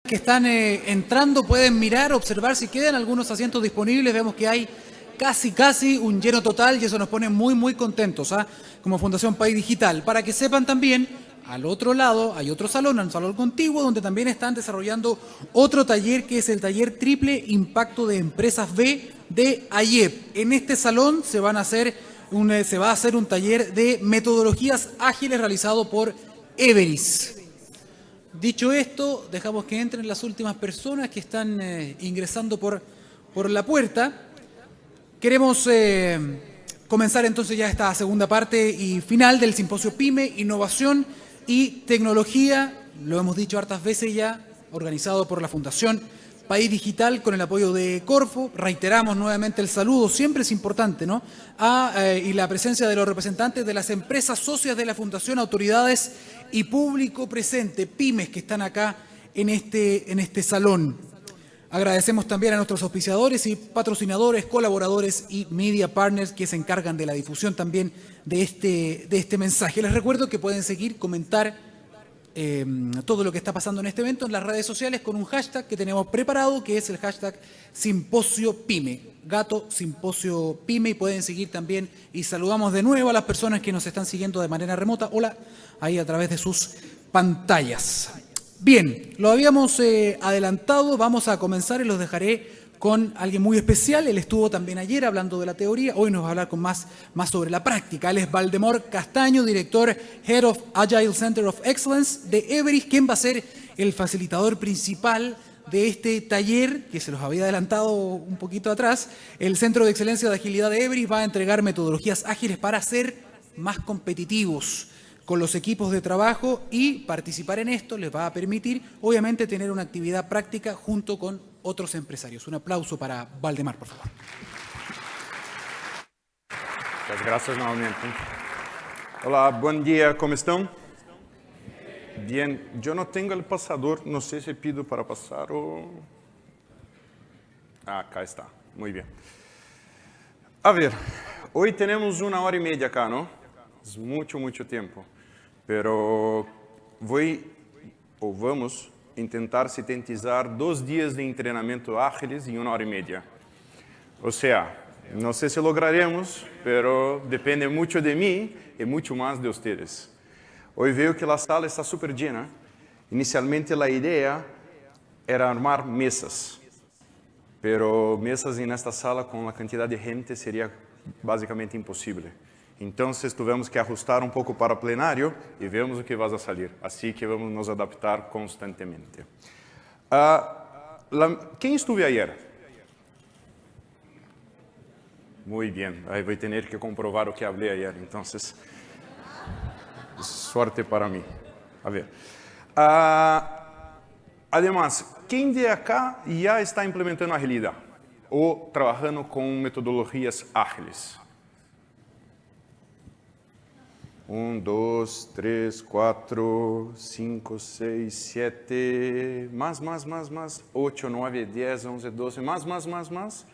que están entrando pueden mirar, observar si quedan algunos asientos disponibles. Vemos que hay casi un lleno total y eso nos pone muy contentos, como Fundación País Digital. Para que sepan también, al otro lado hay otro salón, un salón contiguo, donde también están desarrollando otro taller que es el taller Triple Impacto de Empresas B de AIEP. En este salón se va a hacer un taller de metodologías ágiles realizado por Everis. Dicho esto, dejamos que entren las últimas personas que están ingresando por la puerta. Queremos comenzar entonces ya esta segunda parte y final del simposio PYME, Innovación y Tecnología, lo hemos dicho hartas veces ya, organizado por la Fundación País Digital con el apoyo de Corfo. Reiteramos nuevamente el saludo, siempre es importante, ¿no? Y la presencia de los representantes de las empresas socias de la Fundación, autoridades y público presente, pymes que están acá en este salón. Agradecemos también a nuestros auspiciadores y patrocinadores, colaboradores y media partners que se encargan de la difusión también de este mensaje. Les recuerdo que pueden seguir, comentar todo lo que está pasando en este evento en las redes sociales con un hashtag que tenemos preparado, que es el hashtag Simposio Pyme, Gato Simposio Pyme, y pueden seguir también, y saludamos de nuevo a las personas que nos están siguiendo de manera remota, hola, ahí a través de sus pantallas. Bien, lo habíamos adelantado, vamos a comenzar y los dejaré con alguien muy especial. Él estuvo también ayer hablando de la teoría, hoy nos va a hablar con más sobre la práctica. Él es Valdemar Castaño, director Head of Agile Center of Excellence de Everis, quien va a ser el facilitador principal de este taller, que se los había adelantado un poquito atrás. El Centro de Excelencia de Agilidad de Everis va a entregar metodologías ágiles para ser más competitivos con los equipos de trabajo, y participar en esto les va a permitir, obviamente, tener una actividad práctica junto con otros empresarios. Un aplauso para Valdemar, por favor. Muchas gracias nuevamente. Hola, buen día, ¿cómo están? Bien, yo no tengo el pasador, no sé si pido para pasar o... Acá está, muy bien. A ver, hoy tenemos 1h30 acá, ¿no? Es mucho tiempo. Pero vamos intentar sintetizar 2 días de entrenamiento ágiles en 1h30. O sea, no sé si lograremos, pero depende mucho de mí y mucho más de ustedes. Hoy veo que la sala está súper llena. Inicialmente la idea era armar mesas, pero mesas en esta sala con la cantidad de gente sería básicamente imposible. Entonces tuvimos que ajustar un poco para plenario y vemos lo que va a salir. Así que vamos a nos adaptar constantemente. ¿Quién estuvo ayer? Muy bien, ahí voy a tener que comprobar lo que hablé ayer. Entonces, suerte para mí. A ver. Además, ¿quién de acá ya está implementando agilidad o trabajando con metodologías ágiles? 1, 2, 3, 4, 5, 6, 7, más, 8, 9, 10, 11, 12, más.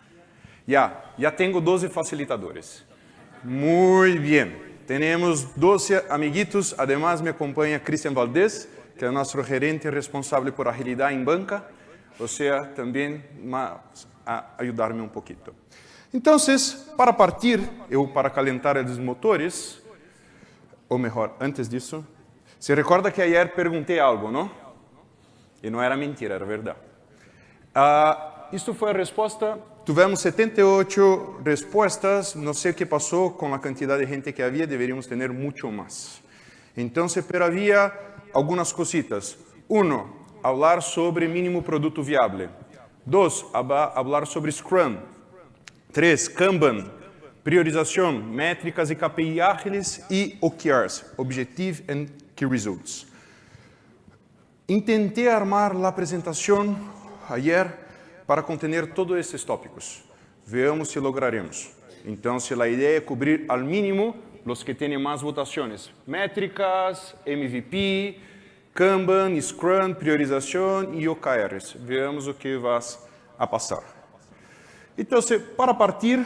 Ya tengo 12 facilitadores. Muy bien, tenemos 12 amiguitos, además me acompaña Cristian Valdés, que es nuestro gerente responsable por agilidad en banca, o sea, también a ayudarme un poquito. Entonces, para partir, para calentar los motores, ou melhor, antes disso, se recorda que ayer perguntei algo, não? E não era mentira, era verdade. Isto foi a resposta. Tivemos 78 respostas. Não sei o que passou com a quantidade de gente que havia. Deveríamos ter muito mais. Então, pero havia algumas cositas. 1, falar sobre mínimo produto viável. 2, falar sobre Scrum. 3, Kanban. Priorização, métricas e KPI ágiles e OKRs, Objective and Key Results. Intentei armar a apresentação ayer para conter todos esses tópicos. Veamos se lograremos. Então, a ideia é cobrir ao mínimo os que têm mais votações. Métricas, MVP, Kanban, Scrum, priorização e OKRs. Veamos o que vai a passar. Então, para partir...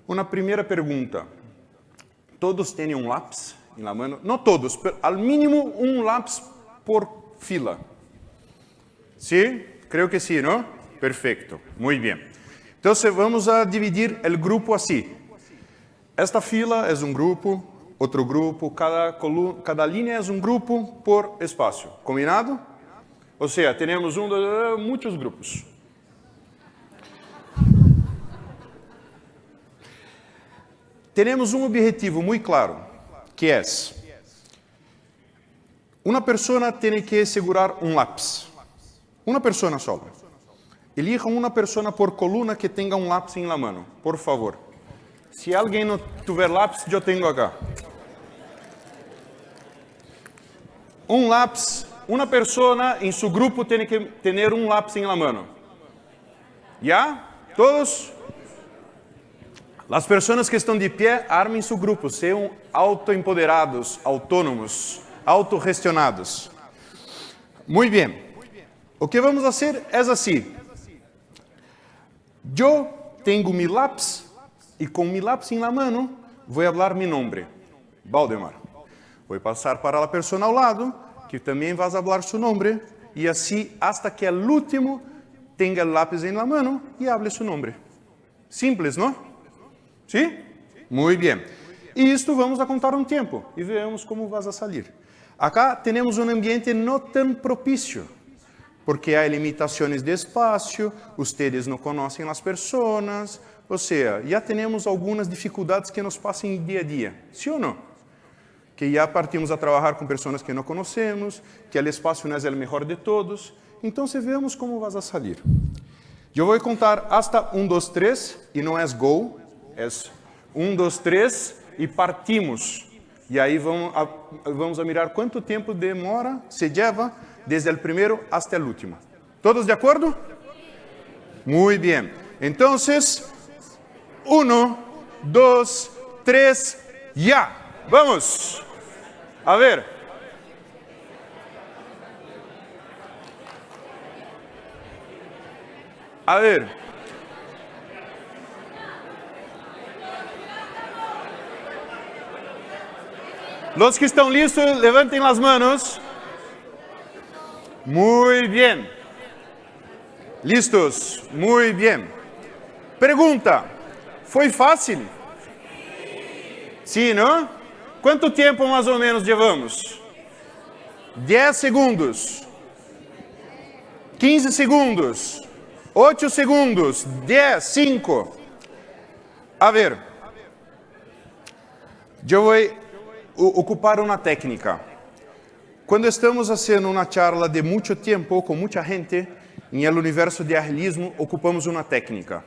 Uma primeira pergunta. Todos têm um lápis na mão? Não todos, mas ao mínimo um lápis por fila. ¿Sí? Creo que sí, ¿no? Perfecto, muy bien. Entonces vamos a dividir el grupo así. Esta fila es un grupo, otro grupo, cada línea es un grupo por espacio. ¿Combinado? O sea, tenemos muchos grupos. Tenemos un objetivo muy claro, que es, una persona tiene que segurar un lápiz. Una persona sola. Elijan una persona por columna que tenga un lápiz en la mano, por favor. Si alguien no tuviera lápiz, yo tengo acá. Un lápiz, una persona en su grupo tiene que tener un lápiz en la mano. ¿Ya? ¿Todos? Las personas que están de pie, armen su grupo, sean autoempoderados, autónomos, autogestionados. Muy bien. O que vamos a hacer es así. Yo tengo mi lápiz y con mi lápiz en la mano voy a hablar mi nombre, Valdemar. Voy a pasar para la persona al lado, que también vas a hablar su nombre, y así hasta que el último tenga el lápiz en la mano y hable su nombre. Simples, ¿no? ¿Sí? Muy bien. Y esto vamos a contar un tiempo y veamos cómo vas a salir. Acá tenemos un ambiente no tan propicio, porque hay limitaciones de espacio, ustedes no conocen las personas, o sea, ya tenemos algunas dificultades que nos pasan en día a día, ¿sí o no? Que ya partimos a trabajar con personas que no conocemos, que el espacio no es el mejor de todos, entonces veamos cómo vas a salir. Yo voy a contar hasta 1, 2, 3, y no es go, es 1, 2, 3, y partimos. Y ahí vamos a mirar cuánto tiempo demora, se lleva, desde el primero hasta el último. ¿Todos de acuerdo? Muy bien. Entonces, 1, 2, 3, ya. Vamos. A ver. A ver. Los que están listos, levanten las manos. Muy bien. ¿Listos? Muy bien. Pregunta, ¿fue fácil? Sí, ¿no? ¿Cuánto tiempo más o menos llevamos? 10 segundos. 15 segundos. 8 segundos. 10, 5. A ver. Yo voy a ocupar una técnica. Cuando estamos haciendo una charla de mucho tiempo con mucha gente, en el universo de agilismo ocupamos una técnica,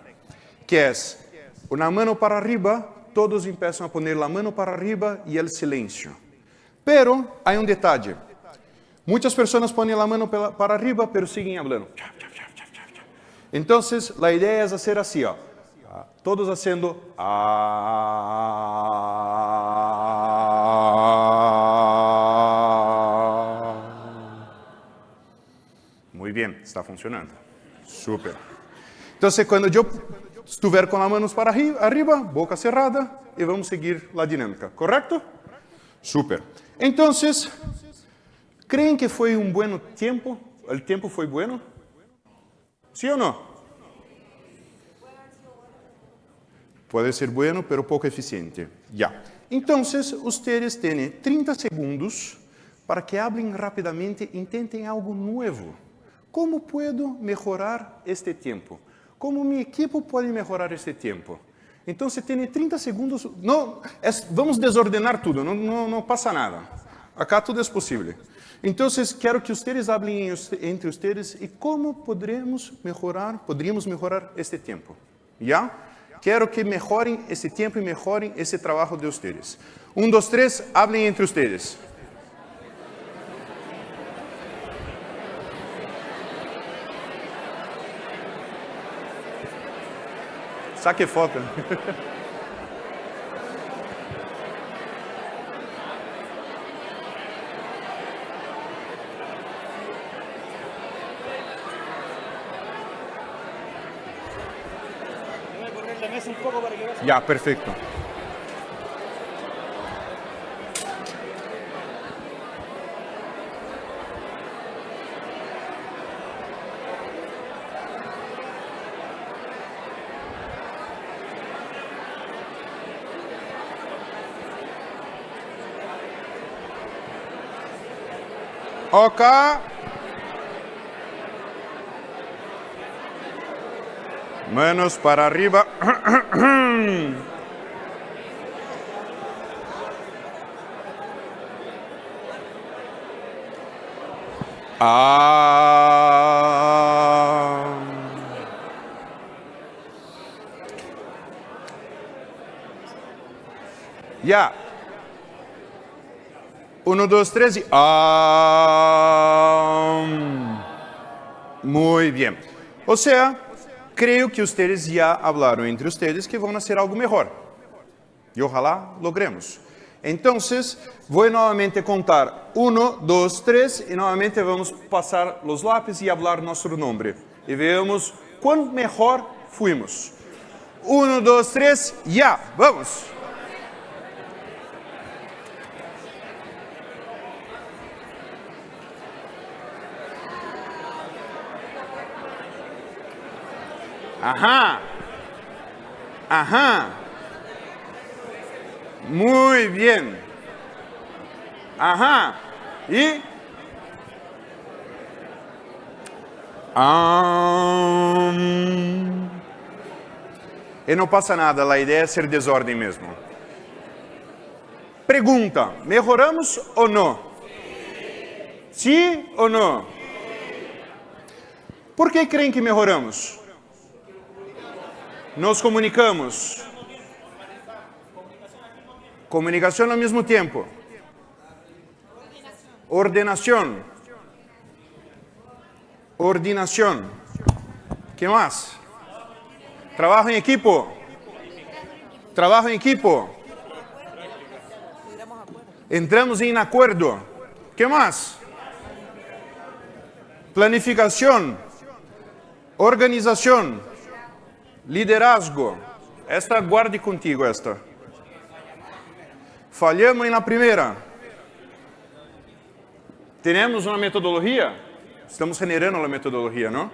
que es una mano para arriba, todos empiezan a poner la mano para arriba y el silencio. Pero hay un detalle. Muchas personas ponen la mano para arriba, pero siguen hablando. Entonces, la idea es hacer así, ó. Todos haciendo... Muy bien, está funcionando. Súper. Entonces, cuando yo estiver con las manos para arriba, boca cerrada, y vamos a seguir la dinámica. ¿Correcto? Súper. Entonces, ¿creen que fue un buen tiempo? ¿El tiempo fue bueno? ¿Sí o no? Puede ser bueno, pero poco eficiente. Ya. Entonces, ustedes tienen 30 segundos para que hablen rápidamente, intenten algo nuevo. ¿Cómo puedo mejorar este tiempo? ¿Cómo mi equipo puede mejorar este tiempo? Entonces, tiene 30 segundos. No, vamos a desordenar todo, no pasa nada. Acá todo es posible. Entonces, quiero que ustedes hablen entre ustedes y cómo podríamos mejorar este tiempo. ¿Ya? Quiero que mejoren ese tiempo y mejoren ese trabajo de ustedes. 1, 2, 3, hablen entre ustedes. Saque foto. Ya, perfecto. Ok. Manos para arriba. Ah. Ya. 1, 2, 3 y... Muy bien. O sea, creo que ustedes ya hablaron entre ustedes que van a hacer algo mejor. Y ojalá logremos. Entonces, voy nuevamente a contar 1, 2, 3 y nuevamente vamos a pasar los lápices y hablar nuestro nombre. Y veamos cuán mejor fuimos. 1, 2, 3, ya, vamos. Ajá. Ajá. Muy bien. Ajá. Y... E não passa nada, a ideia é ser desordem mesmo. Pergunta, melhoramos ou não? Sim ou não? Por que creem que melhoramos? Nos comunicamos. Comunicação ao mesmo tempo. Ordenação. Ordinação. Que mais? Trabalho em equipo. Trabalho em equipo. Entramos em acordo. Que mais? Planificação. Organização. Liderazgo. Esta guarde contigo, esta. Falhamos na primeira. Temos uma metodologia? Estamos generando a metodologia, não?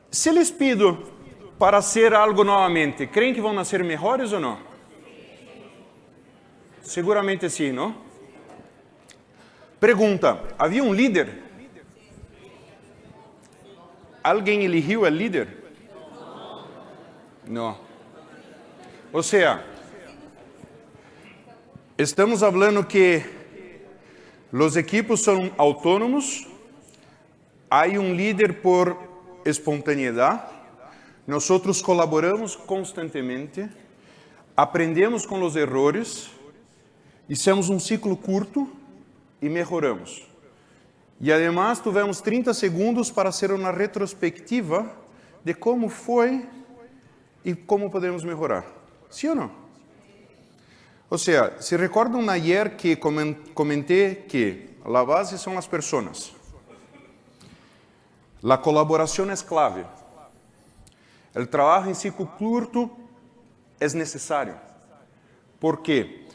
Se les pido para ser algo novamente, creem que vão nascer melhores ou não? Seguramente sim, não? Pergunta, havia um líder? Alguém elegeu o líder? Não. Ou seja, estamos falando que os equipos são autônomos, há líder por espontaneidade, nós colaboramos constantemente, aprendemos com os erros, hicimos um ciclo curto e melhoramos. E, además, tivemos 30 segundos para fazer uma retrospectiva de como foi e como podemos melhorar. Sim ou não? Ou seja, se recordam ayer que comentei que a base são as pessoas. A colaboração é clave. O trabalho em ciclo curto é necessário. Por quê?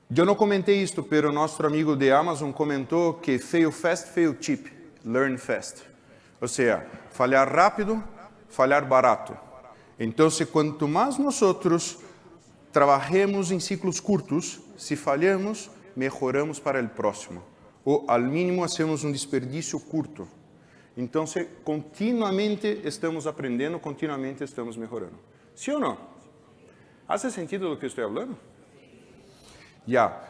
Eu não comentei isto, mas nosso amigo de Amazon comentou que fail fast, fail cheap, learn fast. Ou seja, falhar rápido, falhar barato. Então, quanto mais nós trabalhemos em ciclos curtos, se falhamos, melhoramos para o próximo. Ou, ao mínimo, hacemos um desperdício curto. Então, continuamente estamos aprendendo, continuamente estamos melhorando. Sim ou não? ¿Faz sentido o que estou falando? Já.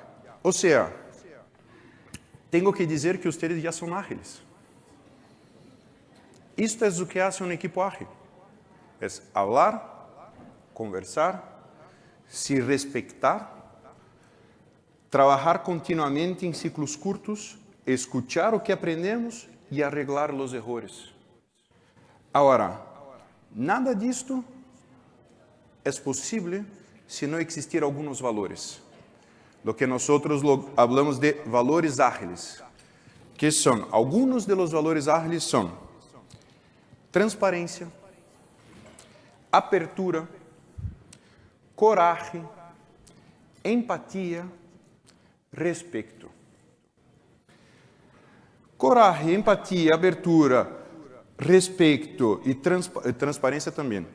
Ou seja, tenho que dizer que vocês já são ágeis. Isto é o que hace um equipo ágil. É falar, conversar, se respeitar, trabalhar continuamente em ciclos curtos, escuchar o que aprendemos e arreglar os erros. Agora, nada disto é possível se não existir alguns valores. Lo que nós falamos de valores ágiles, que são, alguns dos valores ágiles são transparência, apertura, coragem, empatia, respeito. Coragem, empatia, abertura, respeito e transparência também.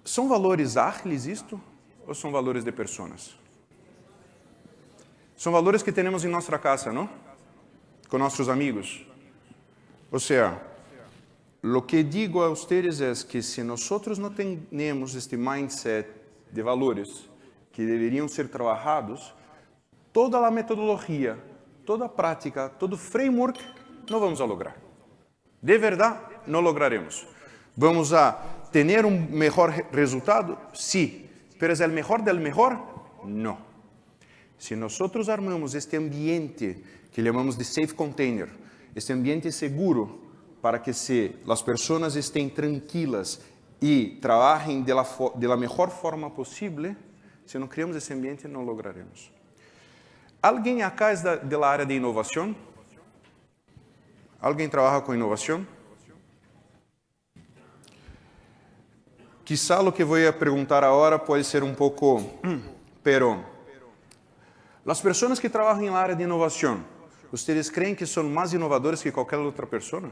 São valores ágiles isto ou são valores de pessoas? São valores que temos em nossa casa, não? Com nossos amigos. Ou seja, o que digo a vocês é que se nós não temos este mindset de valores que deveriam ser trabalhados, toda a metodologia, toda a prática, todo o framework, não vamos a lograr. De verdade, não lograremos. Vamos a ter melhor resultado? Sim. Pero é o melhor del melhor? Não. Se nós armamos este ambiente que chamamos de safe container, este ambiente seguro para que as pessoas estejam tranquilas e trabalhem da melhor forma possível, se não criamos esse ambiente, não lograremos. Alguém acá é da área de inovação? Alguém trabalha com inovação? Quizá o que vou perguntar agora pode ser pouco, pero as pessoas que trabalham na área de inovação, vocês creem que são mais inovadores que qualquer outra pessoa?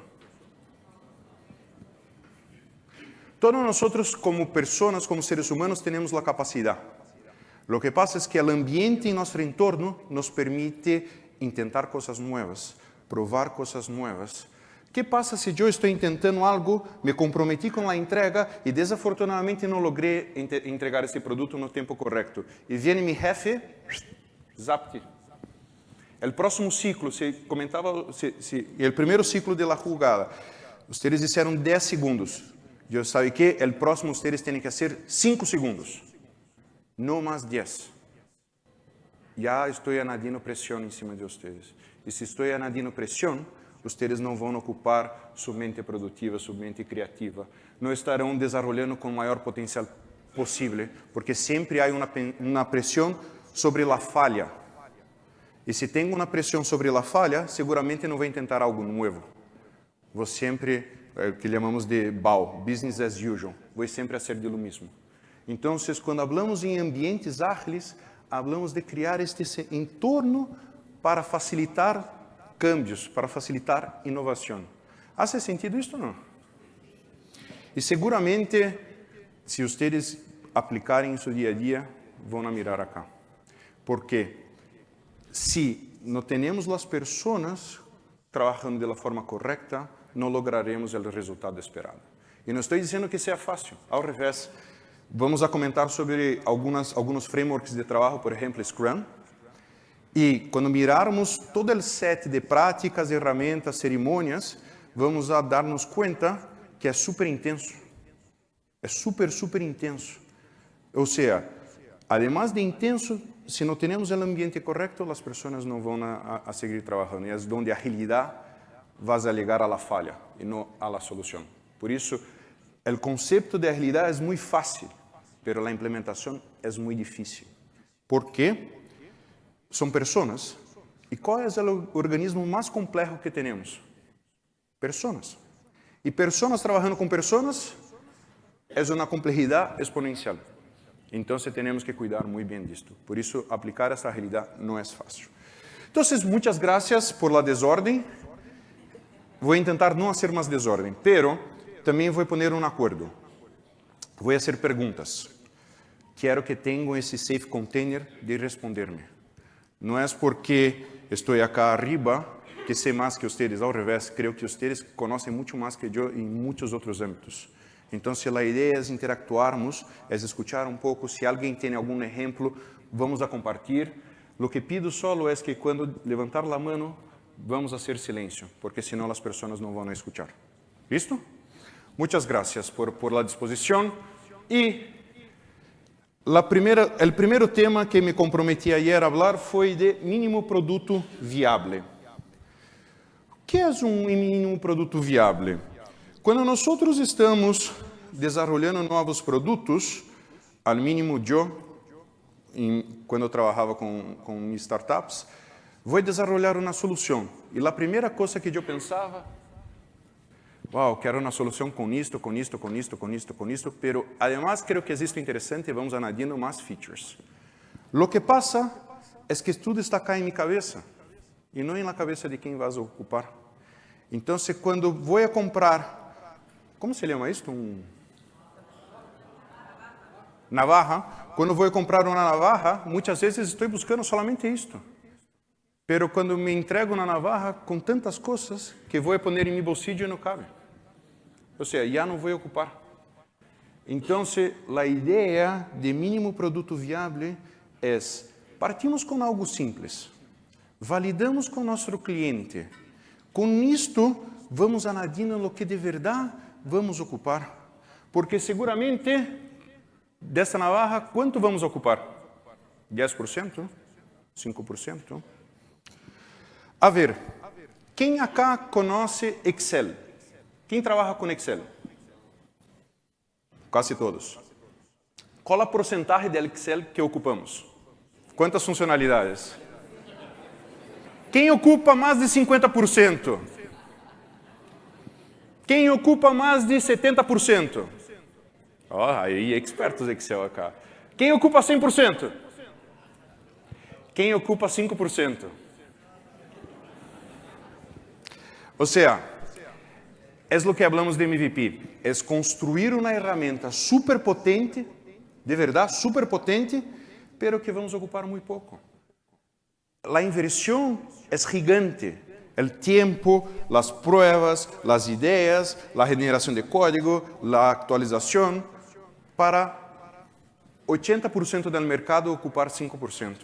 Todos nós, como pessoas, como seres humanos, temos a capacidade. O que passa é que o ambiente em nosso entorno nos permite tentar coisas novas, provar coisas novas. O que passa se eu estou tentando algo, me comprometi com a entrega e desafortunadamente não logrei entregar esse produto no tempo correto? E vem meu chefe, zapte. O próximo ciclo, se comentava, o primeiro ciclo da jogada, vocês disseram 10 segundos. Eu sabe que o próximo vocês têm que fazer 5 segundos. Não mais 10. Já estou añadindo pressão em cima de vocês. E se estou añadindo pressão, vocês não vão ocupar sua mente produtiva, sua mente criativa. Não estarão desenvolvendo com o maior potencial possível, porque sempre há uma pressão sobre a falha. E se tenho uma pressão sobre a falha, seguramente não vou tentar algo novo. Vou sempre, que chamamos de BAU, Business as Usual. Vou sempre fazer de lo mesmo. Então, quando falamos em ambientes ágeis, falamos de criar este entorno para facilitar cambios, para facilitar inovação. ¿Faz sentido isto ou não? E seguramente, se vocês aplicarem em seu dia a dia, vão mirar acá. Porque se não temos as pessoas trabalhando da forma correta, não lograremos o resultado esperado. E não estou dizendo que seja fácil, ao revés. Vamos a comentar sobre alguns frameworks de trabalho, por exemplo, Scrum. E quando mirarmos todo o set de práticas, ferramentas, cerimônias, vamos a dar-nos conta que é super intenso. É super intenso. Ou seja, además de intenso, se não temos o ambiente correto, as pessoas não vão a seguir trabalhando. E é onde a agilidade vai a ligar à falha e não à solução. Por isso, o conceito de agilidade é muito fácil, mas a implementação é muito difícil. Por quê? São pessoas. E qual é o organismo mais complexo que temos? Pessoas. E pessoas trabalhando com pessoas é uma complexidade exponencial. Então, temos que cuidar muito bem disto. Por isso, aplicar essa agilidade não é fácil. Então, muitas graças por la desordem. Vou tentar não fazer mais desordem, pero também vou poner um acordo. Vou fazer perguntas. Quero que tenham esse safe container de responder-me. Não é porque estou aqui arriba que sei mais que vocês, ao revés, creio que vocês conhecem muito mais que eu em muitos outros âmbitos. Então, se a ideia é interactuarmos, é escutar pouco, se alguém tem algum exemplo, vamos a compartilhar. O que pido solo é que quando levantar a mão, vamos a hacer silêncio, porque senão as pessoas não vão a escutar. ¿Listo? Muchas gracias por la disposición. Y el primer tema que me comprometí ayer a hablar fue de mínimo producto viable. ¿Qué es un mínimo producto viable? Cuando nosotros estamos desarrollando nuevos productos, al mínimo yo, cuando trabajaba con mis startups, voy a desarrollar una solución. Y la primera cosa que yo pensaba, wow, quero uma solução com isto, pero además creo que existe interessante e vamos añadindo mais features. Lo que pasa es que tudo está acá em minha cabeça e não na cabeça de quem vas a ocupar. Então, quando vou a comprar, como se chama isto? Navaja. Quando vou a comprar uma navaja, muitas vezes estou buscando solamente isto. pero quando me entrego na navaja com tantas coisas que vou poner em meu bolsillo e não cabe. Ou seja, já não vou ocupar. Então, a ideia de mínimo produto viável é partimos com algo simples, validamos com nosso cliente, com isto vamos añadindo lo que de verdade vamos ocupar, porque seguramente dessa navaja, quanto vamos ocupar? 10%? 5%? A ver, quem acá conhece Excel? Quem trabalha com Excel? Quase todos. Qual a porcentagem do Excel que ocupamos? Quantas funcionalidades? Quem ocupa mais de 50%? Quem ocupa mais de 70%? Aí expertos Excel acá. Quem ocupa 100%? Quem ocupa 5%? Ou seja, é o que falamos de MVP. É construir uma ferramenta super potente, de verdade, super potente, pero que vamos ocupar muito pouco. A inversión es gigante. El tiempo, las pruebas, las ideas, la generación de código, la actualización, para 80% del mercado ocupar 5%.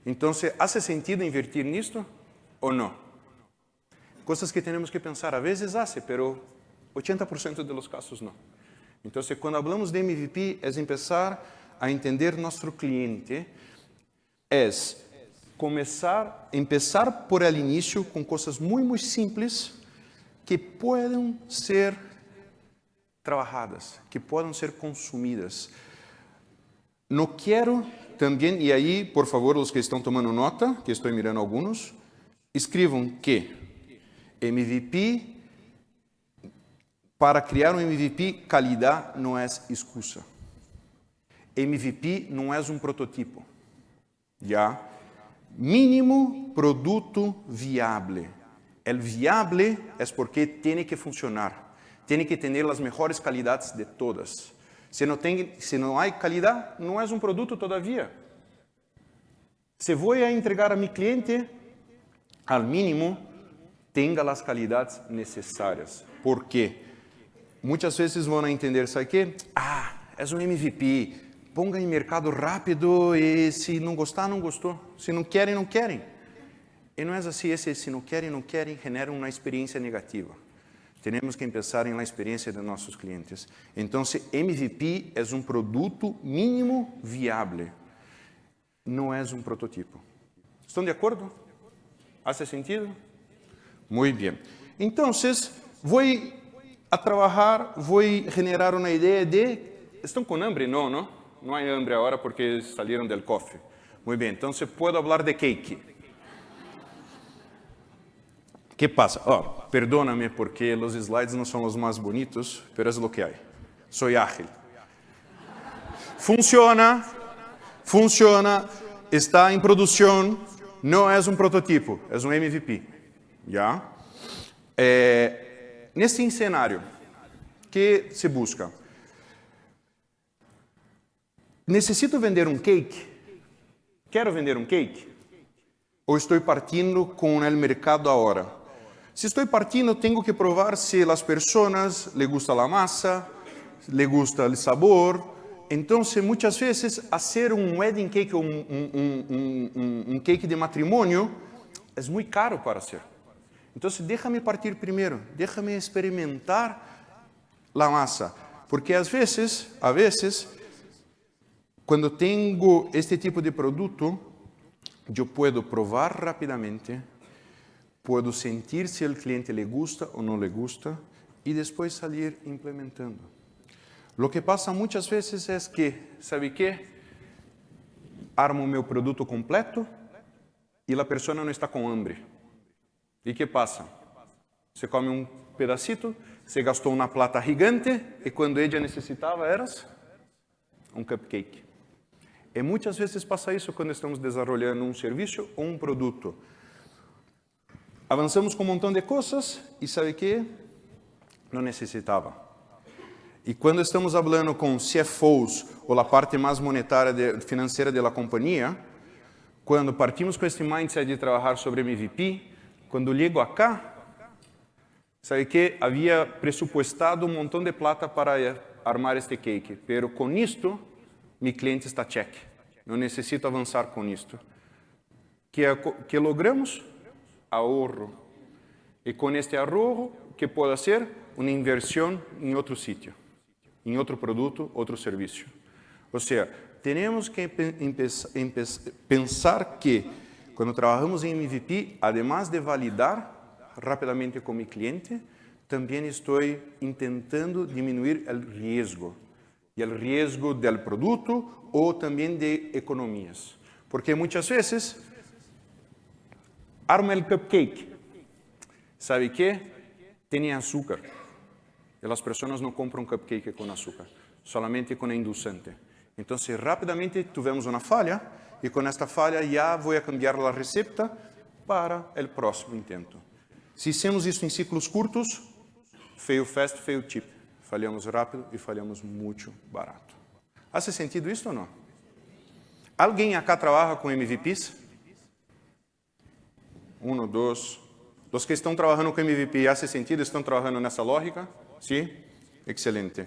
Entonces, ¿hace sentido invertir nisto o no? Cosas que tenemos que pensar. A veces hace, pero 80% de los casos no. Entonces, cuando hablamos de MVP, es empezar a entender nuestro cliente, es empezar por el inicio com coisas muito simples que podem ser trabalhadas, que podem ser consumidas. Não quero também, e aí, por favor, os que estão tomando nota, que estou mirando alguns, escrevam que MVP, para criar um MVP, qualidade não é excusa. MVP não é um prototipo. Já? Mínimo produto viável. El viável é porque tem que funcionar. Tem que ter as melhores qualidades de todas. Se não há qualidade, não é um produto todavia. Se vou entregar a meu cliente, al mínimo, tenha as qualidades necessárias. Por quê? Muitas vezes vão entender, sabe o quê? É um MVP. Ponga em mercado rápido e se não gostar, não gostou. Se não querem, não querem. E não é assim, se não querem, genera uma experiência negativa. Temos que começar na experiência de nossos clientes. Então, MVP é um produto mínimo viável. Não é um prototipo. Estão de acordo? ¿Faz sentido? Muito bem. Então, vou a trabalhar, vou generar uma ideia de... Estão com hambre? Não, não? Não há hambre agora porque saíram do coffee. Muito bem, então posso falar de cake. Que passa? Perdóname porque os slides não são os mais bonitos, mas é o que há. Sou ágil. Funciona, está em produção, não é um prototipo, é um MVP. Já? Nesse cenário, que se busca? Necessito vender um cake? Quero vender um cake? Ou estou partindo com o mercado agora? Se estou partindo, tenho que provar se as pessoas les gusta a massa, les gusta o sabor. Então, muitas vezes, fazer um wedding cake ou um cake de matrimônio é muito caro para fazer. Então, deixa-me partir primeiro, deixa-me experimentar a massa. Porque, às vezes, quando tenho este tipo de produto, eu posso provar rapidamente, posso sentir se o cliente le gusta ou não le gusta e depois sair implementando. O que passa muitas vezes é que, sabe que? Armo o meu produto completo e a pessoa não está com hambre. E que passa? Você come um pedacito, você gastou uma plata gigante e quando ela necessitava era um cupcake. E muitas vezes passa isso quando estamos desenvolvendo um serviço ou um produto. Avançamos com um montão de coisas e sabe que? Não necessitava. E quando estamos falando com CFOs ou a parte mais monetária financeira da companhia, quando partimos com este mindset de trabalhar sobre MVP, quando llego acá, sabe que havia pressupuestado um montão de plata para armar este cake, pero com isto, meu cliente está check. Não necessito avançar com isto. Que logramos? Ahorro. E com este ahorro, que pode ser? Uma inversão em outro sítio, em outro produto, outro serviço. Ou seja, temos que pensar que, quando trabalhamos em MVP, además de validar rapidamente com meu cliente, também estou tentando diminuir o risco. E o risco do produto ou também de economias. Porque muitas vezes, arma o cupcake. ¿Sabe qué? Tiene açúcar. E as pessoas não compram cupcake com açúcar, solamente com endulzante. Então, rapidamente tivemos uma falha, e com esta falha já vou cambiar a receita para o próximo intento. Se hicimos isso em ciclos curtos, fail fast, fail cheap. Falhamos rápido e falhamos muito barato. ¿Hace sentido isso ou não? Alguém acá trabalha com MVPs? 1, 2... Os que estão trabalhando com MVP, ¿hace sentido? ¿Estão trabalhando nessa lógica? Sim? Excelente.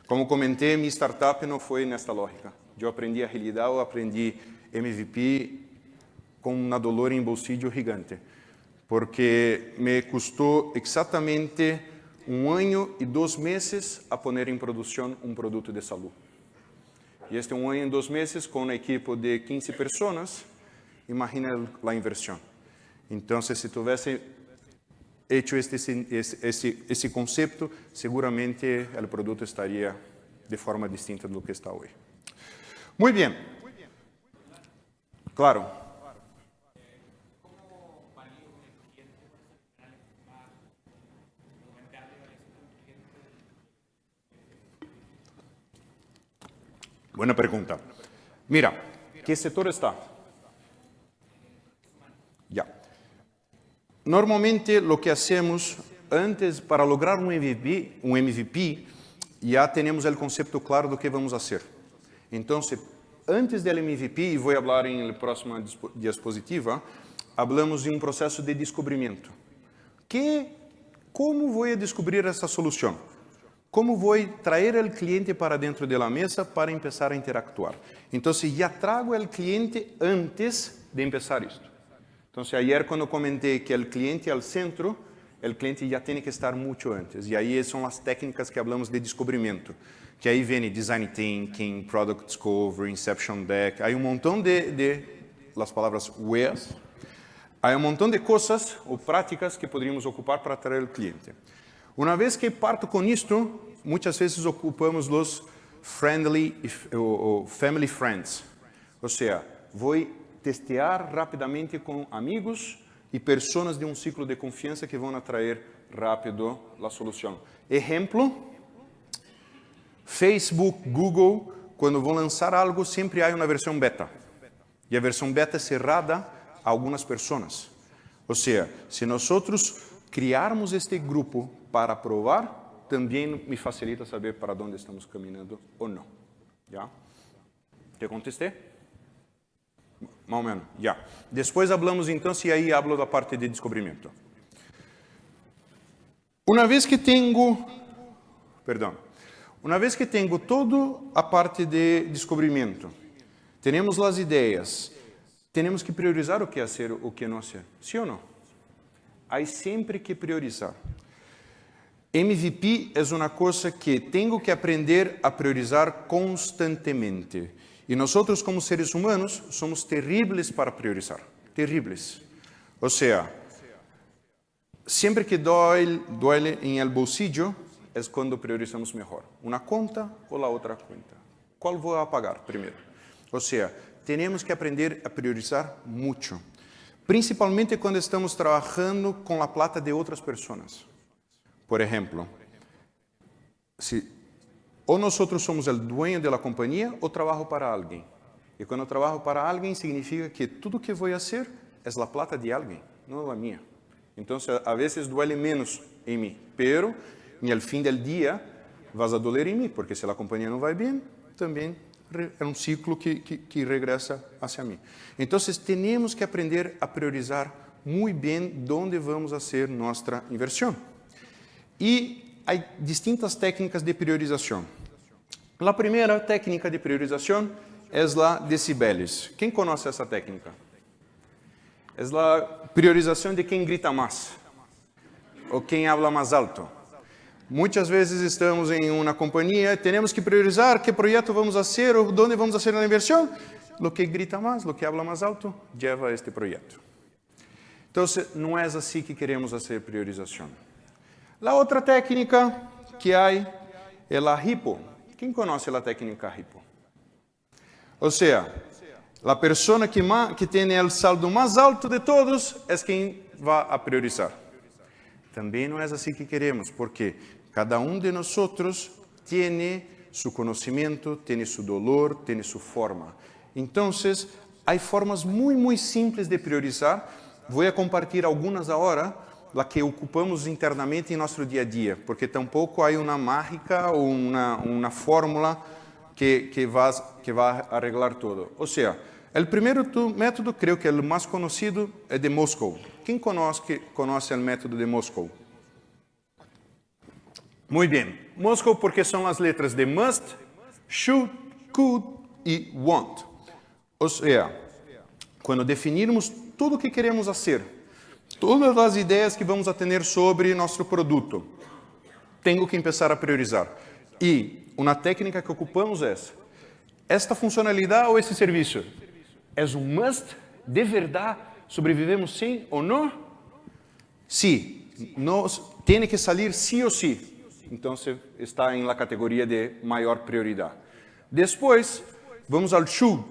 Como comentei, minha startup não foi nesta lógica. Eu aprendi agilidade, eu aprendi MVP com uma dolor em bolsillo gigante. Porque me custou exatamente 1 ano e 2 meses a poner em produção um produto de saúde. E este 1 ano e 2 meses com uma equipe de 15 pessoas, imagina a inversão. Então, se tivesse hecho esse conceito, seguramente o produto estaria de forma distinta do que está hoje. Muito bem. Claro. Boa pergunta. Mira, que setor está? Ya. Normalmente, lo que hacemos antes, para lograr um MVP, já temos o conceito claro do que vamos fazer. Então, antes do MVP, e vou falar em próxima diapositiva, falamos de um processo de descobrimento. Como vou descobrir essa solução? Como vou trazer o cliente para dentro da mesa para começar a interactuar? Então, já trago o cliente antes de começar isto. Então, ayer quando comentei que o cliente é o centro, o cliente já tem que estar muito antes. E aí são as técnicas que falamos de descobrimento. Que aí vem design thinking, product discovery, inception deck. Há montão de as palavras ways. Há montão de coisas ou práticas que poderíamos ocupar para atrair o cliente. Uma vez que parto com isto, muitas vezes ocupamos os friendly ou family friends. Ou seja, vou testear rapidamente com amigos e pessoas de um ciclo de confiança que vão atrair rápido a solução. Exemplo, Facebook, Google, quando vão lançar algo, sempre há uma versão beta. E a versão beta é cerrada a algumas pessoas. Ou seja, se nós criarmos este grupo para provar, também me facilita saber para onde estamos caminhando ou não. Já? Te contestei? Mais ou menos, já. Depois falamos então, se aí hablo da parte de descobrimento. Uma vez que tenho toda a parte de descobrimento, temos as ideias, temos que priorizar o que fazer, o que não fazer. Sim ou não? Há sempre que priorizar. MVP é uma coisa que tenho que aprender a priorizar constantemente. E nós, como seres humanos, somos terríveis para priorizar. Terríveis. Ou seja, sempre que duele em el bolsillo, é quando priorizamos melhor. Uma conta ou a outra conta. Qual vou pagar primeiro? Ou seja, temos que aprender a priorizar muito. Principalmente quando estamos trabalhando com a plata de outras pessoas. Por exemplo, ou nós somos o dueño da companhia ou trabalho para alguém. E quando trabalho para alguém, significa que tudo que vou fazer é a plata de alguém, não a minha. Então, a vezes duele menos em mim, pero no fim do dia vas a doler em mim, porque se a companhia não vai bem, também é um ciclo que regressa hacia mim. Então, temos que aprender a priorizar muito bem onde vamos fazer nossa inversão. E há distintas técnicas de priorização. A primeira técnica de priorização é a decibeles. Quem conhece essa técnica? É a priorização de quem grita mais, ou quem habla mais alto. Muitas vezes estamos em uma companhia, temos que priorizar que projeto vamos fazer, ou onde vamos fazer a inversão. O que grita mais, o que habla mais alto, leva a este projeto. Então, não é assim que queremos fazer priorização. A outra técnica que há é a HIPPO. Quem conhece a técnica HIPPO? Ou seja, a pessoa que tem o saldo mais alto de todos é quem vai a priorizar. Também não é assim que queremos, porque cada de nós tem seu conhecimento, tem seu dolor, tem sua forma. Então, há formas muito simples de priorizar. Vou compartilhar algumas agora, a que ocupamos internamente em nosso dia a dia, porque tampouco há uma mágica ou uma fórmula que vai arreglar tudo. Ou seja, o primeiro método, creio que é o mais conhecido, é de Moscou. Quem conhece o método de Moscou? Muito bem. Moscou porque são as letras de must, should, could e want. Ou seja, quando definirmos tudo o que queremos fazer, todas as ideias que vamos a ter sobre nosso produto, tenho que começar a priorizar. E uma técnica que ocupamos é esta funcionalidade ou esse serviço é um must, de verdade, sobrevivemos sim ou não? Sim, tem que sair sim ou sim. Então, você está em la categoria de maior prioridade. Depois, vamos ao should.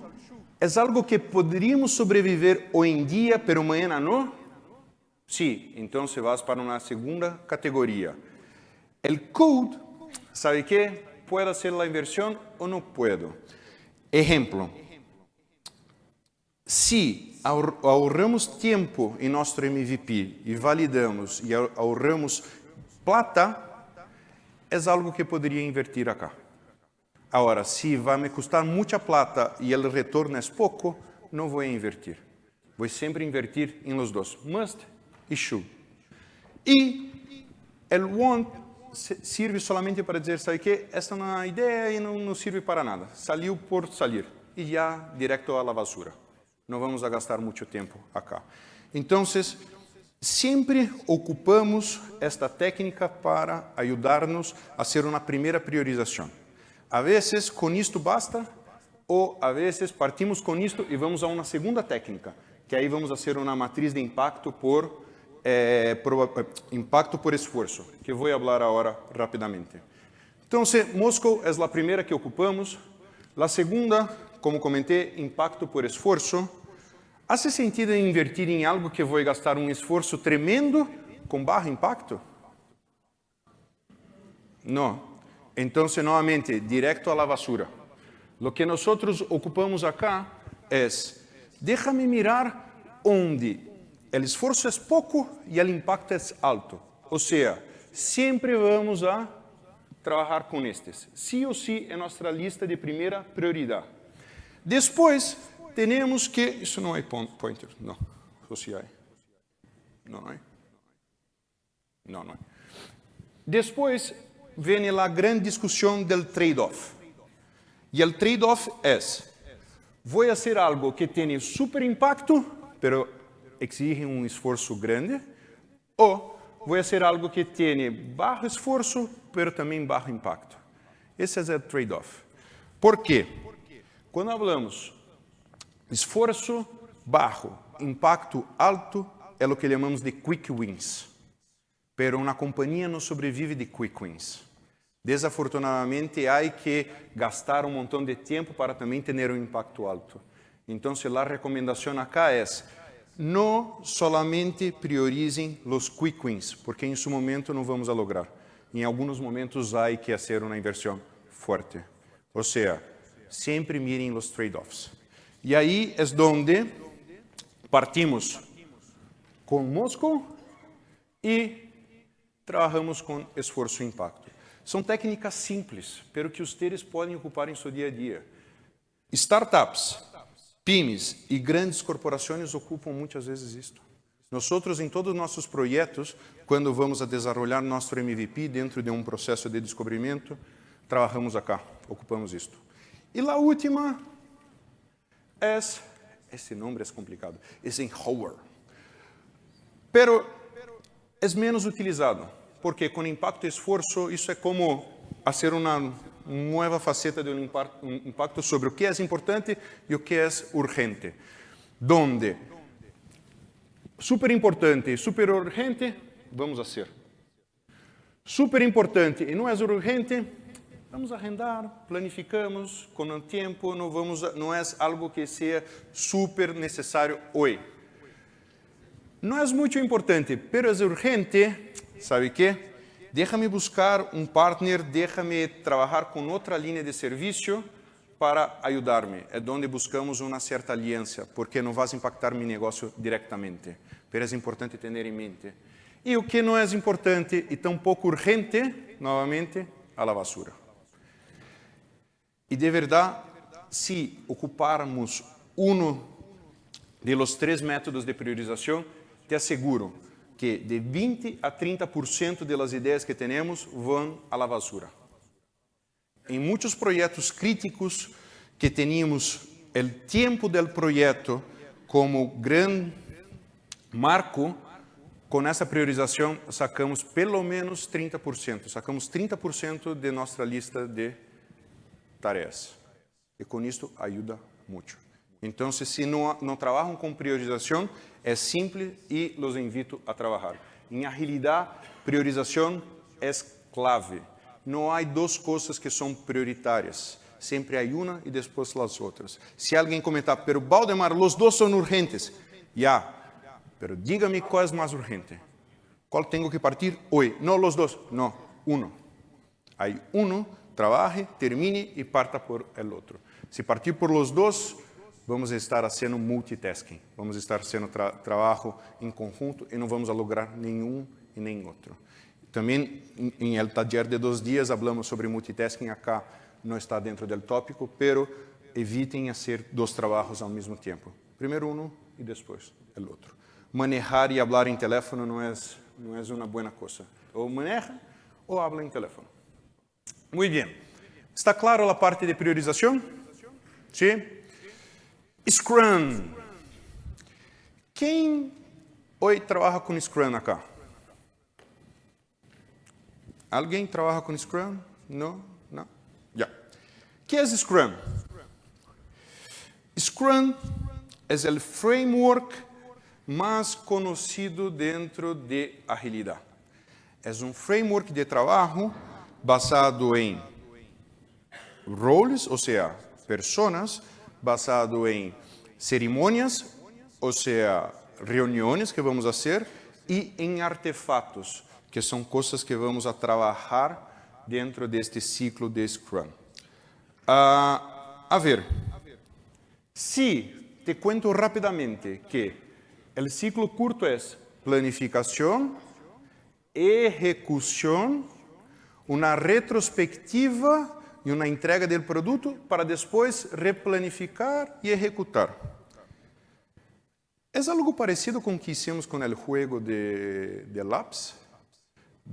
É algo que poderíamos sobreviver hoje em dia, pero amanhã não? Sim, então você vai para uma segunda categoria. O could, sabe que? Pode ser a inversão ou não puedo. Exemplo. Se ahorramos tempo em nosso MVP e validamos e ahorramos plata, é algo que poderia invertir acá. Agora, se vai me custar muita plata e o retorno é pouco, não vou invertir. Vou sempre invertir em los dois, must e should. E o want serve solamente para dizer, sabe que esta é uma ideia e não serve para nada. Saiu por sair e já direto à basura. Não vamos a gastar muito tempo acá. Então, sempre ocupamos esta técnica para ajudar-nos a ser uma primeira priorização. A vezes, com isto basta, ou a vezes partimos com isto e vamos a uma segunda técnica, que aí vamos a ser uma matriz de impacto por esforço, que vou falar agora rapidamente. Então, Moscou é a primeira que ocupamos. A segunda, como comentei, impacto por esforço. Hace sentido invertir em algo que vou gastar um esforço tremendo com baixo impacto? Não. Então, novamente, direto à basura. O que nós ocupamos acá é, déjame mirar onde o esforço é pouco e o impacto é alto. Ou seja, sempre vamos a trabalhar com estes. Sí ou sí é nossa lista de primeira prioridade. Depois, temos que... Isso não é pointer, não. Social. Não é? Não é. Depois, vem a grande discussão do trade-off. E o trade-off é, vou fazer algo que tenha super impacto, pero exige um esforço grande, ou vou fazer algo que tenha baixo esforço, pero também baixo impacto. Esse é o trade-off. Por quê? Quando falamos esforço baixo, impacto alto, é o que chamamos de quick wins. Pero uma companhia não sobrevive de quick wins. Desafortunadamente, há que gastar um montão de tempo para também ter um impacto alto. Então, a recomendação acá é, não solamente priorizem os quick wins, porque em seu momento não vamos a lograr. Em alguns momentos, há que fazer uma inversão forte. Ou seja, sempre mirem os trade-offs. E aí é onde partimos com Moscou e trabalhamos com esforço e impacto. São técnicas simples, pero que os teres podem ocupar em seu dia a dia. Startups, pymes e grandes corporações ocupam muitas vezes isto. Nós, em todos os nossos projetos, quando vamos a desenvolver nosso MVP dentro de um processo de descobrimento, trabalhamos acá, ocupamos isto. E a última é, esse nome é complicado, Eisenhower. Pero é menos utilizado, porque com impacto e esforço, isso é como fazer uma nova faceta de impacto sobre o que é importante e o que é urgente. Donde super importante e super urgente, vamos fazer. Super importante e não é urgente, vamos arrendar, planificamos com o tempo, não é algo que seja super necessário hoje. Não é muito importante, pero é urgente, ¿sabe quê? Déjame buscar um partner, déjame trabalhar com outra linha de serviço para ajudar-me. É onde buscamos uma certa aliança, porque não vai impactar meu negócio diretamente. Mas é importante ter em mente. E o que não é importante e tampouco urgente, novamente, a la basura. E de verdade, se ocuparmos de los 3 métodos de priorização, te asseguro que de 20 a 30% das ideias que temos vão à la basura. Em muitos projetos críticos que teníamos o tempo do projeto como grande marco, com essa priorização sacamos pelo menos 30%. Sacamos 30% de nossa lista de tarefas. E com isso ajuda muito. Então, se não trabalham com priorização, é simples e los invito a trabalhar. Em agilidade, priorização é clave. Não há 2 coisas que são prioritárias. Sempre há uma e depois as outras. Se alguém comentar, pero Valdemar, os 2 são urgentes. Já, pero dígame qual é mais urgente. Qual tenho que partir hoje? Não os 2, não, um. Aí trabalhe, termine e parta por el outro. Se partir por los 2, vamos estar fazendo multitasking, vamos estar fazendo trabalho em conjunto e não vamos lograr nenhum e nem outro. Também, em el taller de 2 dias, falamos sobre multitasking, acá não está dentro do tópico, pero evitem fazer 2 trabalhos ao mesmo tempo. Primeiro e depois o outro. Manejar e falar em telefone não é uma boa coisa. Ou maneja ou habla em telefone. Muito bem. Está claro a parte de priorização? Sim? Scrum. Quem hoje trabalha com Scrum acá? Alguém trabalha com Scrum? Não? Não? Já. O que é Scrum? Scrum é o framework mais conhecido dentro de agilidade. É um framework de trabalho basado em roles, ou seja, personas, basado em cerimônias, ou seja, reuniões que vamos fazer, e em artefatos, que são coisas que vamos a trabalhar dentro deste ciclo de Scrum. A ver, se te cuento rapidamente que o ciclo curto é planificação, execução, uma retrospectiva e uma entrega do produto para depois replanificar e executar. É algo parecido com o que hicimos com o jogo de lápis,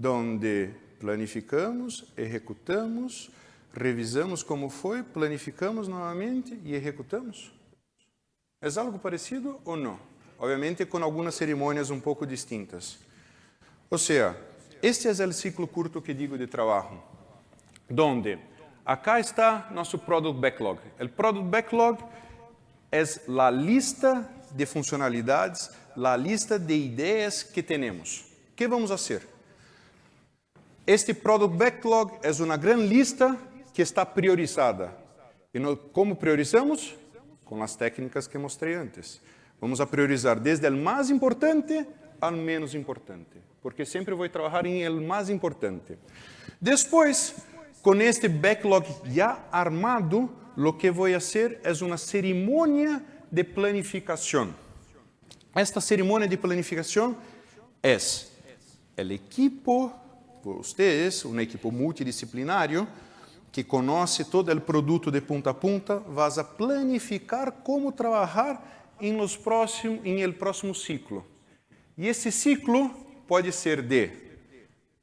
onde planificamos, executamos, revisamos como foi, planificamos novamente e executamos. É algo parecido ou não? Obviamente com algumas cerimônias um pouco distintas. Ou seja, este é o ciclo curto que digo de trabalho, onde acá está nosso Product Backlog. O Product Backlog é a lista de funcionalidades, a lista de ideias que temos. O que vamos fazer? Este Product Backlog é uma grande lista que está priorizada. E como priorizamos? Com as técnicas que mostrei antes. Vamos a priorizar desde o mais importante ao menos importante, porque sempre vou trabalhar em el mais importante. Depois, com este backlog já armado, o que vou fazer é uma cerimônia de planificação. Esta cerimônia de planificação é o equipo, vocês, um equipo multidisciplinário, que conoce todo o produto de punta a punta, vas a planificar como trabalhar em el próximo ciclo. E esse ciclo pode ser de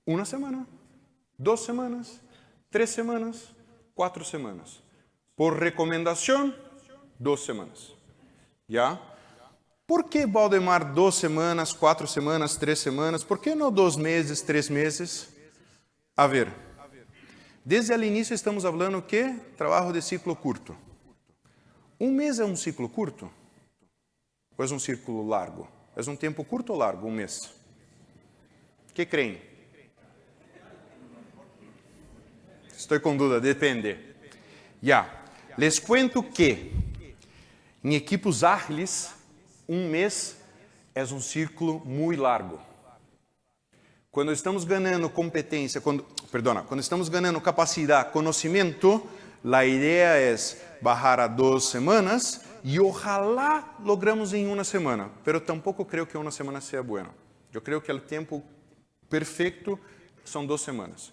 1 semana, 2 semanas, 3 semanas, 4 semanas. Por recomendação, 2 semanas. ¿Ya? ¿Por que, Valdemar, 2 semanas, 4 semanas, 3 semanas? ¿Por que não 2 meses, 3 meses? A ver, desde o início estamos falando que trabalho de ciclo curto. 1 mês é um ciclo curto? Ou é um ciclo largo? É um tempo curto ou largo, 1 mês? O que creem? Estou com dúvida, depende. Já, les cuento que em equipos ágiles, 1 mês é um ciclo muito largo. Quando estamos ganhando competência, quando estamos ganhando capacidade, conhecimento, a ideia é bajar a 2 semanas e ojalá logramos em 1 semana. Pero tampoco creo que 1 semana sea bueno. Eu creio que o tempo perfeito são 2 semanas.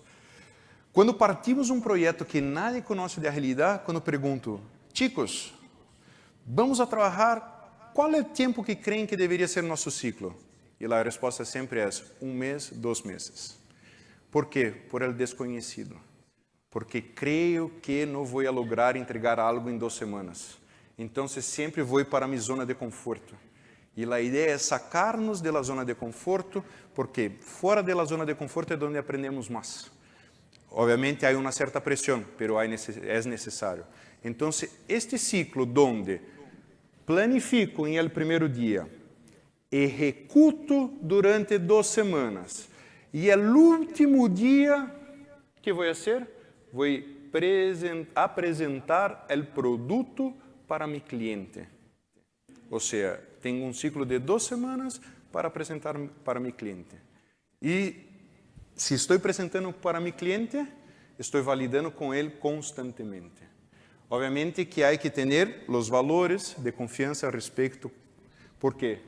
Quando partimos um projeto que nadie conhece de agilidade, quando pergunto, chicos, vamos a trabalhar, qual é o tempo que creem que deveria ser nosso ciclo? E a resposta sempre é 1 mês, 2 meses. ¿Por quê? Por el desconhecido. Porque creio que não vou lograr entregar algo em 2 semanas. Então, sempre vou para minha zona de conforto. E a ideia é sacar-nos da zona de conforto, porque fora da zona de conforto é onde aprendemos mais. Obviamente, há uma certa pressão, mas é necessário. Então, este ciclo onde planifico em el primeiro dia, executo durante 2 semanas, e o último dia, que vou fazer? Vou apresentar o produto para meu cliente. Ou seja, tenho um ciclo de 2 semanas para apresentar para meu cliente. E se estou apresentando para meu cliente, estou validando com ele constantemente. Obviamente que há que ter os valores de confiança a respeito, porque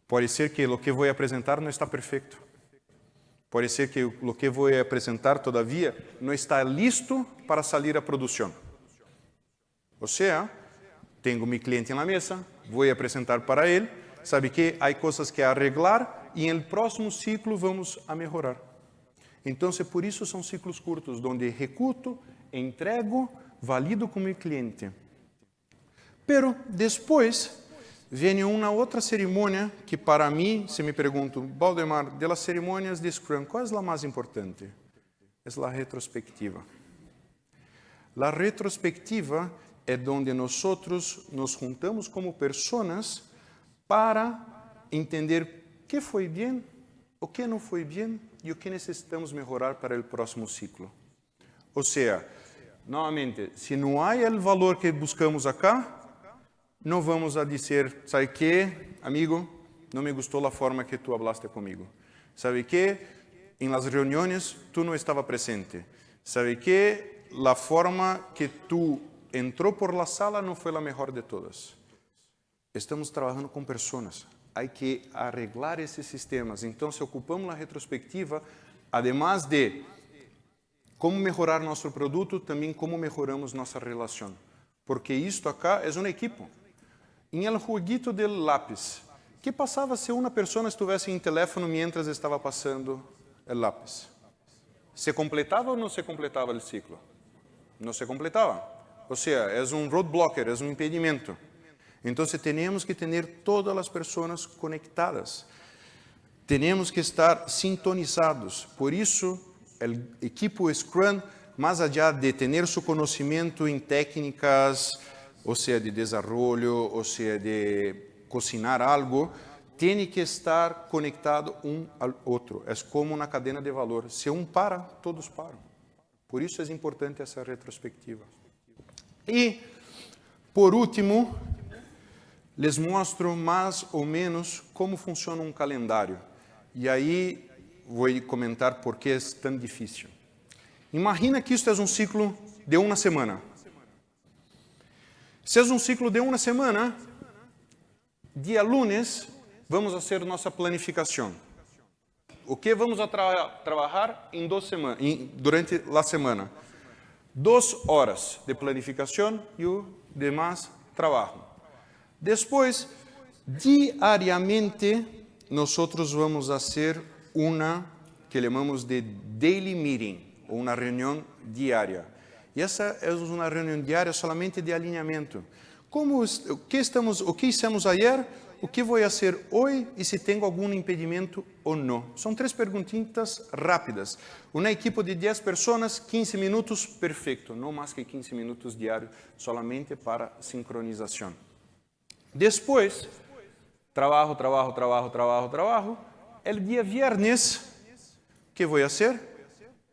pode ser que o que vou apresentar não está perfeito. Pode ser que o que vou apresentar, todavia, não está listo para sair à produção. Ou seja, tenho meu cliente na mesa, vou apresentar para ele, sabe que há coisas que arreglar e no próximo ciclo vamos a melhorar. Então, por isso são ciclos curtos, onde executo, entrego, valido com meu cliente. Pero depois vem uma outra cerimônia que para mim, se me pergunto, Valdemar, de las cerimônias de Scrum, qual é a mais importante? É a retrospectiva. A retrospectiva é onde nós nos juntamos como pessoas para entender o que foi bem, o que não foi bem e o que necessitamos melhorar para o próximo ciclo. Ou seja, novamente, se não há o valor que buscamos acá, não vamos a dizer, sabe que, amigo, não me gostou a forma que tu hablaste comigo. Sabe que, em las reuniões, tu não estava presente. Sabe que, a forma que tu entrou por la sala não foi a melhor de todas. Estamos trabalhando com pessoas. Há que arreglar esses sistemas. Então, se ocupamos a retrospectiva, además de como melhorar nosso produto, também como melhoramos nossa relação. Porque isto acá é um equipo. Em el jueguito del lápis, o que passava se uma pessoa estivesse em teléfono mientras estava passando o lápis? Se completava ou não se completava o ciclo? Não se completava. Ou seja, é um roadblocker, é um impedimento. Então, temos que ter todas as pessoas conectadas. Temos que estar sintonizados. Por isso, o equipo Scrum, mais allá de ter seu conhecimento em técnicas, ou seja, de desenvolvimento, ou seja, de cocinar algo, tem que estar conectado um ao outro. É como uma cadeia de valor. Se um para, todos param. Por isso é importante essa retrospectiva. E, por último, les mostro mais ou menos como funciona um calendário. E aí vou comentar por que é tão difícil. Imagina que isto é um ciclo de 1 semana. Se é um ciclo de 1 semana, dia lunes, vamos fazer nossa planificação. O que vamos a trabalhar em 2 semanas, durante a semana? 2 horas de planificación y el demás trabajo. Después, diariamente, nosotros vamos a hacer una que llamamos de daily meeting, o una reunión diaria. Y esa es una reunión diaria solamente de alineamiento. O que hicimos ayer, o que vou fazer hoje e se tenho algum impedimento ou não. São 3 perguntinhas rápidas. Uma equipe de 10 pessoas, 15 minutos, perfeito. Não mais que 15 minutos diários, solamente para sincronização. Depois, trabalho. El dia viernes, o que vou fazer?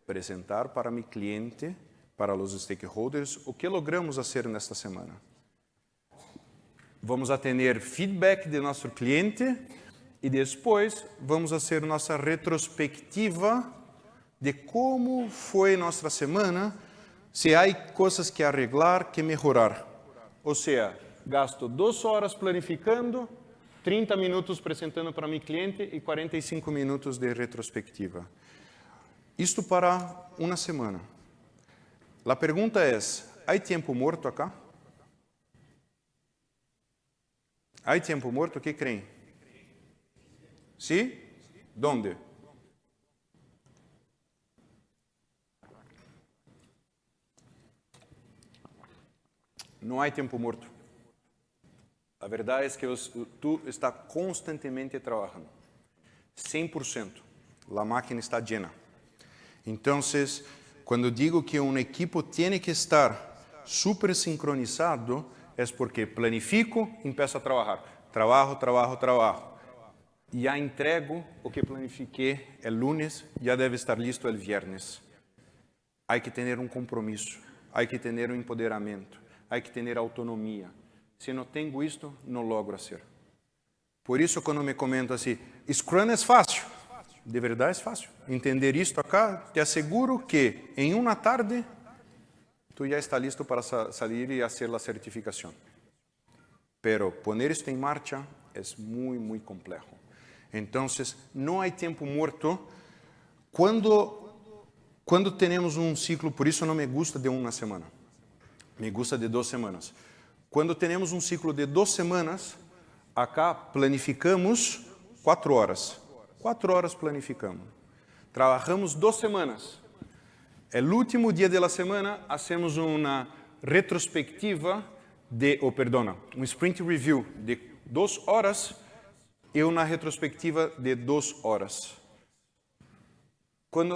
Apresentar para meu cliente, para os stakeholders, o que logramos fazer nesta semana. Vamos a ter feedback de nosso cliente e depois vamos fazer nossa retrospectiva de como foi nossa semana, se há coisas que arreglar, que melhorar. Ou seja, gasto 2 horas planificando, 30 minutos apresentando para meu cliente e 45 minutos de retrospectiva. Isto para uma semana. A pergunta é: há tempo morto acá? ¿Hay tiempo muerto? ¿Qué creen? ¿Sí? ¿Dónde? No hay tiempo muerto. La verdad es que tú estás constantemente trabajando. 100%. La máquina está llena. Entonces, cuando digo que un equipo tiene que estar súper sincronizado, é porque planifico e começo a trabalhar. Trabalho. Já entrego o que planifiquei o lunes, já deve estar listo o viernes. Há que ter compromisso, há que ter empoderamento, há que ter autonomia. Se não tenho isto, não logro fazer. Por isso, quando me comentam assim, Scrum é fácil. De verdade é fácil. Entender isto acá, te asseguro que em uma tarde tú ya está listo para salir y hacer la certificación. Pero poner esto en marcha es muy, muy complejo. Entonces, no hay tiempo muerto. Cuando tenemos un ciclo, por eso no me gusta de una semana, me gusta de 2 semanas. Cuando tenemos un ciclo de 2 semanas, acá planificamos 4 horas. 4 horas planificamos. Trabajamos 2 semanas. El último día de la semana hacemos una retrospectiva un sprint review de 2 horas y una retrospectiva de 2 horas.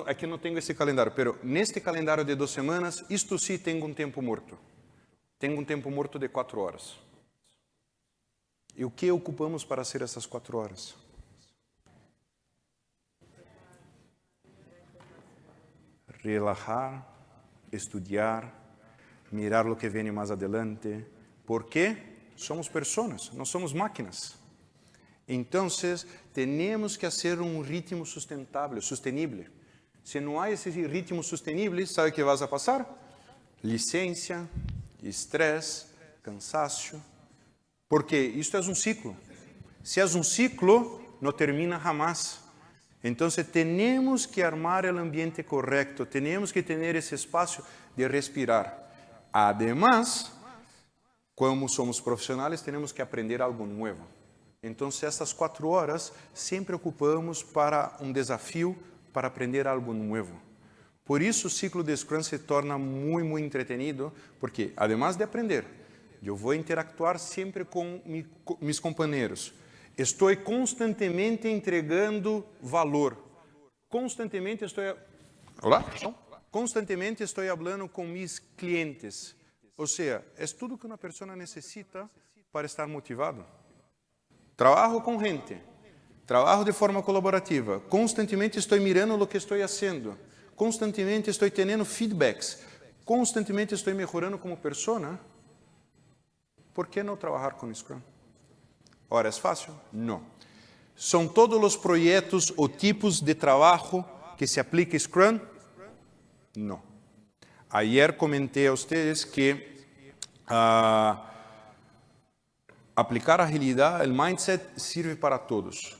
Aquí no tengo ese calendario, pero en este calendario de 2 semanas, esto sí tengo un tiempo muerto. Tengo un tiempo muerto de 4 horas. ¿Y qué ocupamos para hacer esas 4 horas? Relajar, estudiar, mirar lo que viene más adelante. ¿Por qué? Somos personas, no somos máquinas. Entonces, tenemos que hacer un ritmo sostenible. Si no hay ese ritmo sostenible, ¿sabe qué vas a pasar? Licencia, estrés, cansancio. Porque esto es un ciclo. Si es un ciclo, no termina jamás. Entonces, tenemos que armar el ambiente correcto, tenemos que tener ese espacio de respirar. Además, como somos profesionales, tenemos que aprender algo nuevo. Entonces, estas 4 horas siempre ocupamos para un desafío, para aprender algo nuevo. Por eso, el ciclo de Scrum se torna muy, muy entretenido, porque además de aprender, yo voy a interactuar siempre con mis compañeros. Estou constantemente entregando valor. Constantemente estou falando com meus clientes. Ou seja, é tudo que uma pessoa necessita para estar motivado. Trabalho com gente, trabalho de forma colaborativa. Constantemente estou mirando o que estou fazendo. Constantemente estou tendo feedbacks. Constantemente estou melhorando como pessoa. Por que não trabalhar com Scrum? Ora, é fácil? Não. São todos os projetos ou tipos de trabalho que se aplica Scrum? Não. Ayer comentei a vocês que aplicar agilidade, o mindset sirve para todos.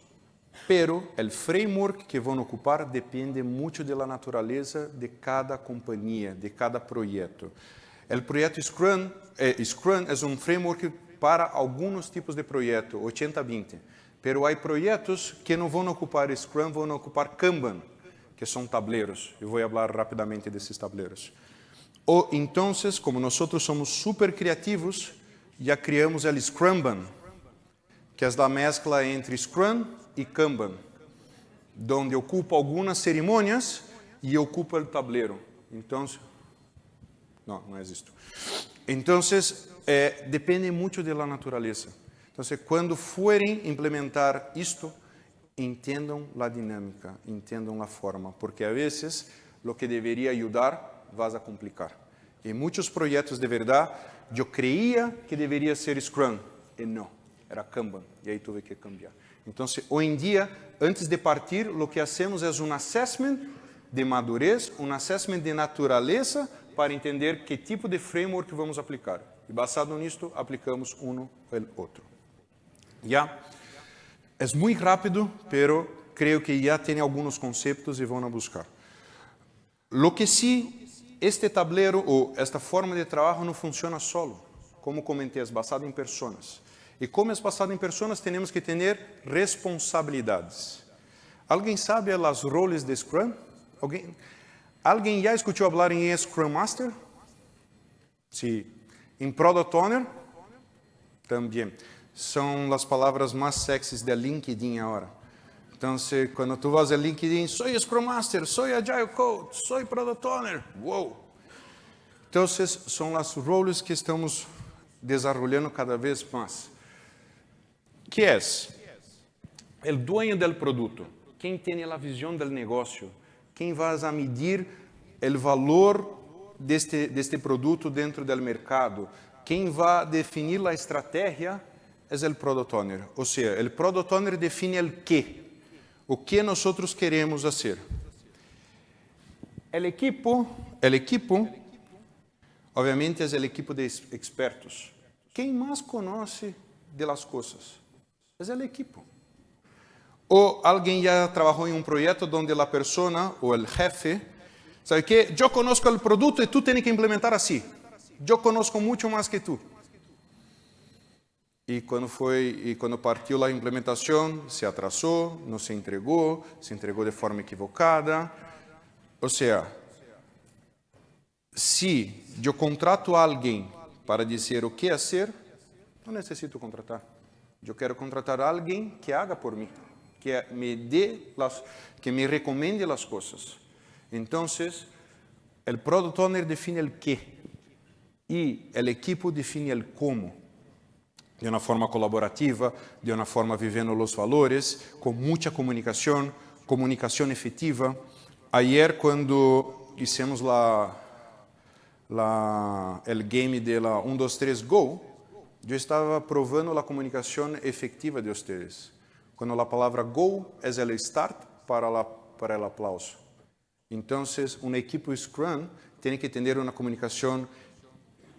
pero el framework que van a ocupar depende mucho de la naturaleza de cada compañía, de cada proyecto. El proyecto Scrum es un framework para algunos tipos de proyectos, 80-20, pero hay proyectos que no van a ocupar Scrum, van a ocupar Kanban, que son tableros. Eu vou falar rapidamente desses tableros. Ou então, como nós somos super criativos, já criamos o Scrumban, que é a mescla entre Scrum e Kanban, onde ocupa algumas cerimônias e ocupa o tablero. Então, não é isso. Então, depende muito da natureza. Então, quando forem implementar isto, entendam a dinâmica, entendam a forma, porque a vezes o que deveria ajudar vai a complicar. Em muitos projetos de verdade, eu creia que deveria ser Scrum, e não, era Kanban, e aí tive que cambiar. Então, hoje em dia, antes de partir, o que hacemos é um assessment de madurez, um assessment de natureza, para entender que tipo de framework vamos aplicar. E, basado nisto, aplicamos um ou outro. Já? É muito rápido, pero creio que já tem alguns conceitos e vão a buscar. Lo que sí, este tablero ou esta forma de trabalho não funciona solo. Como comentei, é basado em pessoas. E como é basado em pessoas, temos que ter responsabilidades. Alguém sabe as roles de Scrum? Alguém já escutou falar em Scrum Master? Sim. Em Product Owner? Também. São as palavras mais sexys de LinkedIn agora. Então, quando tu vas ao LinkedIn, sou Scrum Master, sou Agile Coach, sou Product Owner. Uou! Então, são as roles que estamos desenvolvendo cada vez mais. Que é? O dueño do produto, quem tem a visão do negócio, quem vai a medir o valor deste produto dentro do mercado, quem vai definir a estratégia é o Product Owner. Ou seja, o Product Owner define o que nós queremos fazer. O equipo, obviamente, é o equipo de expertos. Quem mais conhece de las coisas? É o equipo. Ou alguém já trabalhou em um projeto onde a pessoa, ou o jefe, sabe que eu conheço o produto e tu tens que implementar assim. Eu conheço muito mais que tu. E quando partiu a implementação, se atrasou, não se entregou de forma equivocada. Ou seja, se eu contrato alguém para dizer o que fazer, não necessito contratar. Eu quero contratar alguém que haga por mim, que me recomende as coisas. Então, o Product Owner define o que e o equipo define o como. De uma forma colaborativa, de uma forma vivendo os valores, com muita comunicação efetiva. Ayer, quando fizemos o game de la 1, 2, 3, Go, eu estava provando a comunicação efetiva de vocês. Quando a palavra Go é o start para o aplauso. Então, equipo Scrum tem que ter uma comunicação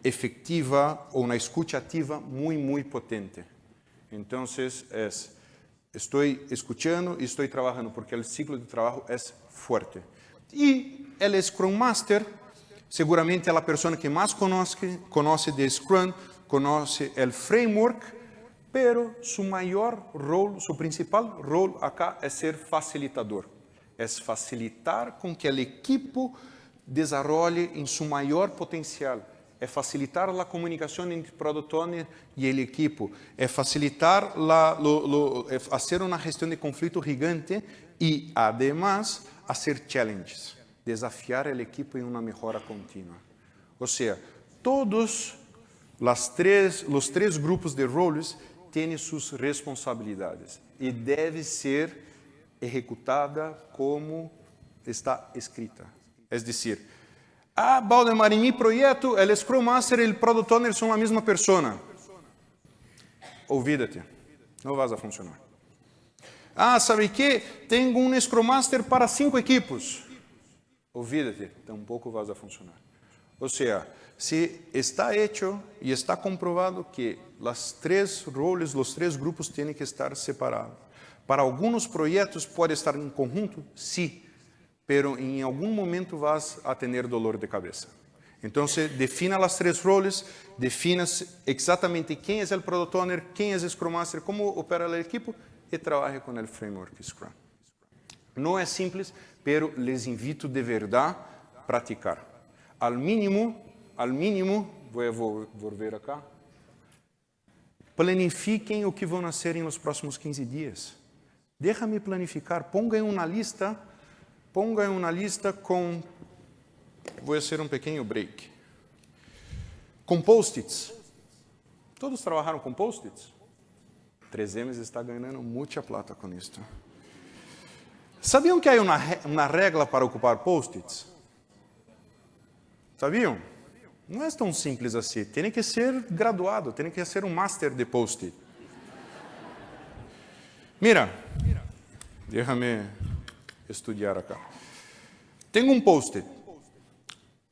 efectiva ou uma escuta ativa muito potente. Então, estou escutando e estou trabalhando, porque o ciclo de trabalho é forte. E o Scrum Master, seguramente é a pessoa que mais conhece de Scrum, conhece o framework, pero su principal rol acá é ser facilitador. É facilitar com que o equipo desenvolva em seu maior potencial. É facilitar a comunicação entre o Product Owner e o equipo. É facilitar fazer uma gestão de conflito gigante e, además, fazer challenges. Desafiar o equipo em uma melhora contínua. Ou seja, todos os três grupos de roles têm suas responsabilidades e deve ser executada como está escrita. É decir, Valdemar, em meu projeto, o Scrum Master e o Product Owner são a mesma pessoa. Olvídate, não vai funcionar. ¿Sabe que? Tenho um Scrum Master para 5 equipos. Olvídate, tampouco vai funcionar. Ou seja, se está hecho e está comprovado que os três roles, os três grupos têm que estar separados Para algunos proyectos puede estar en conjunto, sí, pero en algún momento vas a tener dolor de cabeza. Entonces, defina las 3 roles, definas exactamente quién es el Product Owner, quién es el Scrum Master, cómo opera el equipo y trabaje con el framework Scrum. No es simple, pero les invito de verdad a practicar. Al mínimo, voy a volver acá, planifiquem o que vão hacer en los próximos 15 días. Déjame planificar, ponga en una lista con, voy a hacer un pequeño break, com post-its. Todos trabajaron con post-its? 3Ms está ganhando mucha plata com isto. Sabiam que há uma regra para ocupar post-its? Sabiam? Não é tão simples assim. Tem que ser graduado, tem que ser um master de post-it. Mira, déjame estudar acá. Tenho um post-it.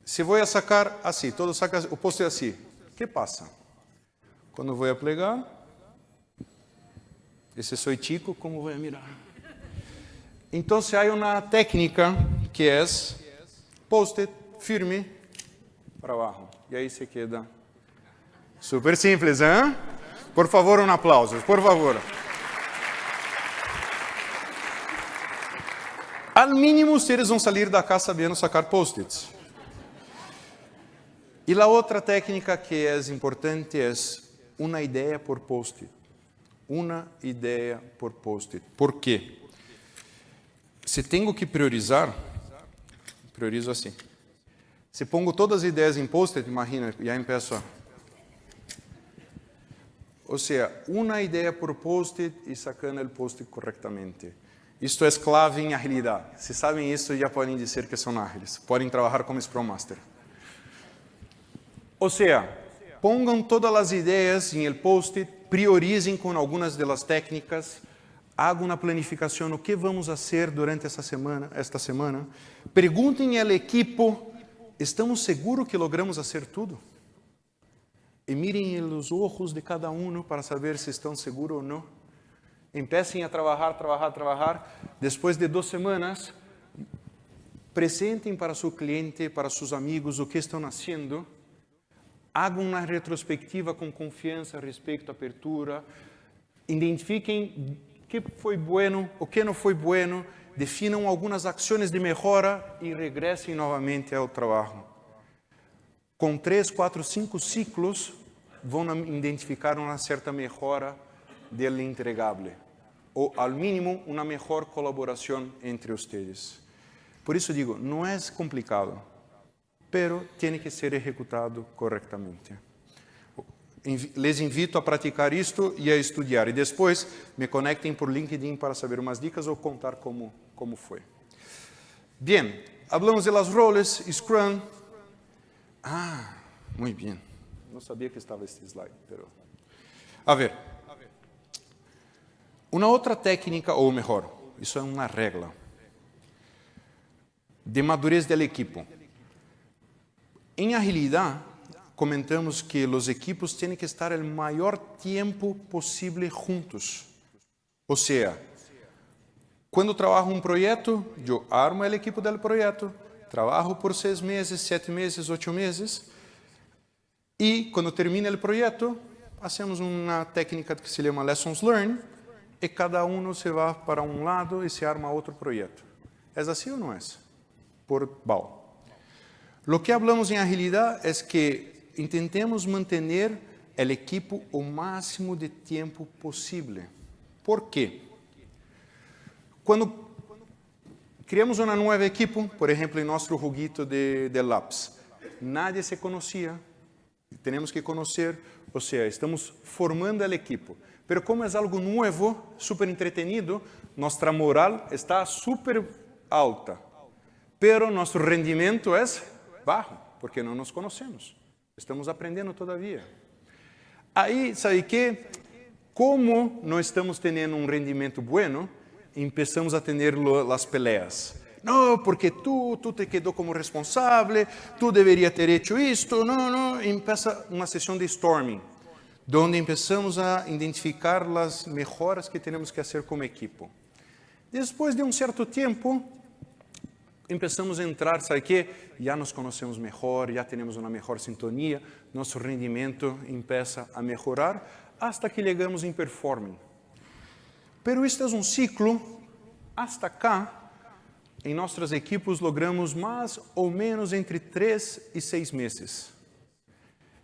Se vou sacar assim, todo saca o post-it assim, o que passa? Quando vou plegar, esse sou chico, como vou mirar? Então, há uma técnica que é post-it firme para abaixo. E aí se queda. Super simples, hein? Por favor, um aplauso, por favor. Al mínimo, ustedes vão sair da casa sabendo sacar post-its. E a outra técnica que é importante é uma ideia por post-it. Uma ideia por post-it. Por quê? Se tenho que priorizar, priorizo assim. Se pongo todas as ideias em post-it, imagina, já empeço a... Ou seja, uma ideia por post-it e sacando o post-it corretamente. Isto é clave em agilidade. Se sabem isso, já podem dizer que são ágeis. Podem trabalhar como Scrum Master. Ou seja, pongan todas as ideias em el post-it, priorizem com algumas das técnicas, hagam uma planificação, o que vamos fazer durante esta semana. Perguntem ao equipo, estamos seguros que logramos fazer tudo? E mirem os olhos de cada um para saber se estão seguros ou não. Empecem a trabalhar. Depois de 2 semanas, apresentem para seu cliente, para seus amigos, o que estão fazendo. Hagam uma retrospectiva com confiança a respeito da apertura. Identifiquem o que foi bueno, o que não foi bueno. Definam algumas ações de melhora e regressem novamente ao trabalho. Com 3, 4, 5 ciclos, vão identificar uma certa melhora del entregable, ou, ao mínimo, uma melhor colaboração entre vocês. Por isso digo, não é complicado, pero tem que ser executado corretamente. Les invito a praticar isto e a estudar. E depois me conectem por LinkedIn para saber umas dicas ou contar como foi. Bien, hablamos de las roles, Scrum. Muito bem. Não sabia que estava este slide, pero... A ver. Uma outra técnica, ou melhor, isso é uma regra, de madurez do equipo. Em agilidade, comentamos que os equipos têm que estar o maior tempo possível juntos. Ou seja, quando trabalho um projeto, eu armo o equipo do projeto, trabalho por 6 meses, 7 meses, 8 meses, e quando termina o projeto, fazemos uma técnica que se chama Lessons Learned, e cada um se vai para um lado e se arma outro projeto. É assim ou não é? Por BAL. Lo que hablamos em agilidade é que intentemos manter o equipo o máximo de tempo possível. Por quê? Quando criamos uma nova equipe, por exemplo, em nosso juguito de Labs, nadie se conhecia. Temos que conhecer, ou seja, estamos formando a equipe. Pero como é algo novo, super entretenido, nossa moral está super alta. Pero nosso rendimento é baixo, porque não nos conhecemos. Estamos aprendendo todavia. Aí, sabe que? Como não estamos tendo um rendimento bueno, começamos a ter as peleas. Não, porque tu te quedou como responsável, tu deveria ter hecho isto, não, e começa uma sessão de storming. donde empezamos a identificar as mejoras que temos que fazer como equipo. Depois de certo tempo, empezamos a entrar, sabe que? Já nos conhecemos melhor, já temos uma melhor sintonia, nosso rendimento começa a melhorar, hasta que chegamos em performing. Pero este é ciclo, hasta cá, em nossas equipes logramos mais ou menos entre 3 e 6 meses.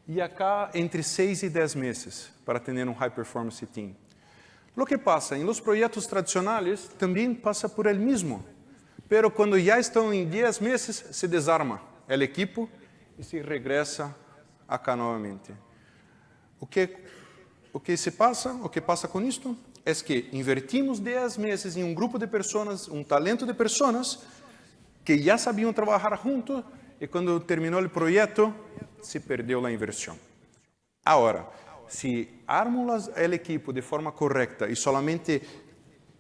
E acá entre 6 e 10 meses para ter high performance team. Lo que passa em los projetos tradicionais também passa por el mismo. Pero quando já estão em 10 meses, se desarma el equipo e se regressa acá novamente. O que passa com isto? É que invertimos 10 meses em grupo de pessoas, talento de pessoas que já sabiam trabalhar juntos e quando terminou o projeto, se perdeu a inversão. Agora, se armo o equipo de forma correta e solamente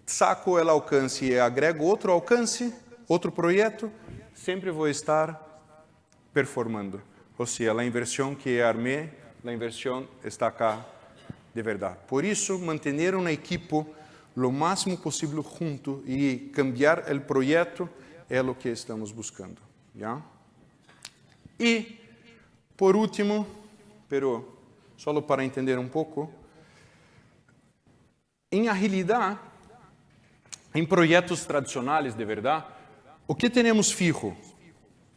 saco o alcance e agrego outro alcance, outro projeto, sempre vou estar performando. Ou seja, a inversão que armei, a inversão está cá de verdade. Por isso, manter uma equipe o máximo possível junto e cambiar o projeto é o que estamos buscando. ¿Ya? E, por último, pero só para entender pouco, em agilidade, em projetos tradicionais de verdade, o que temos fijo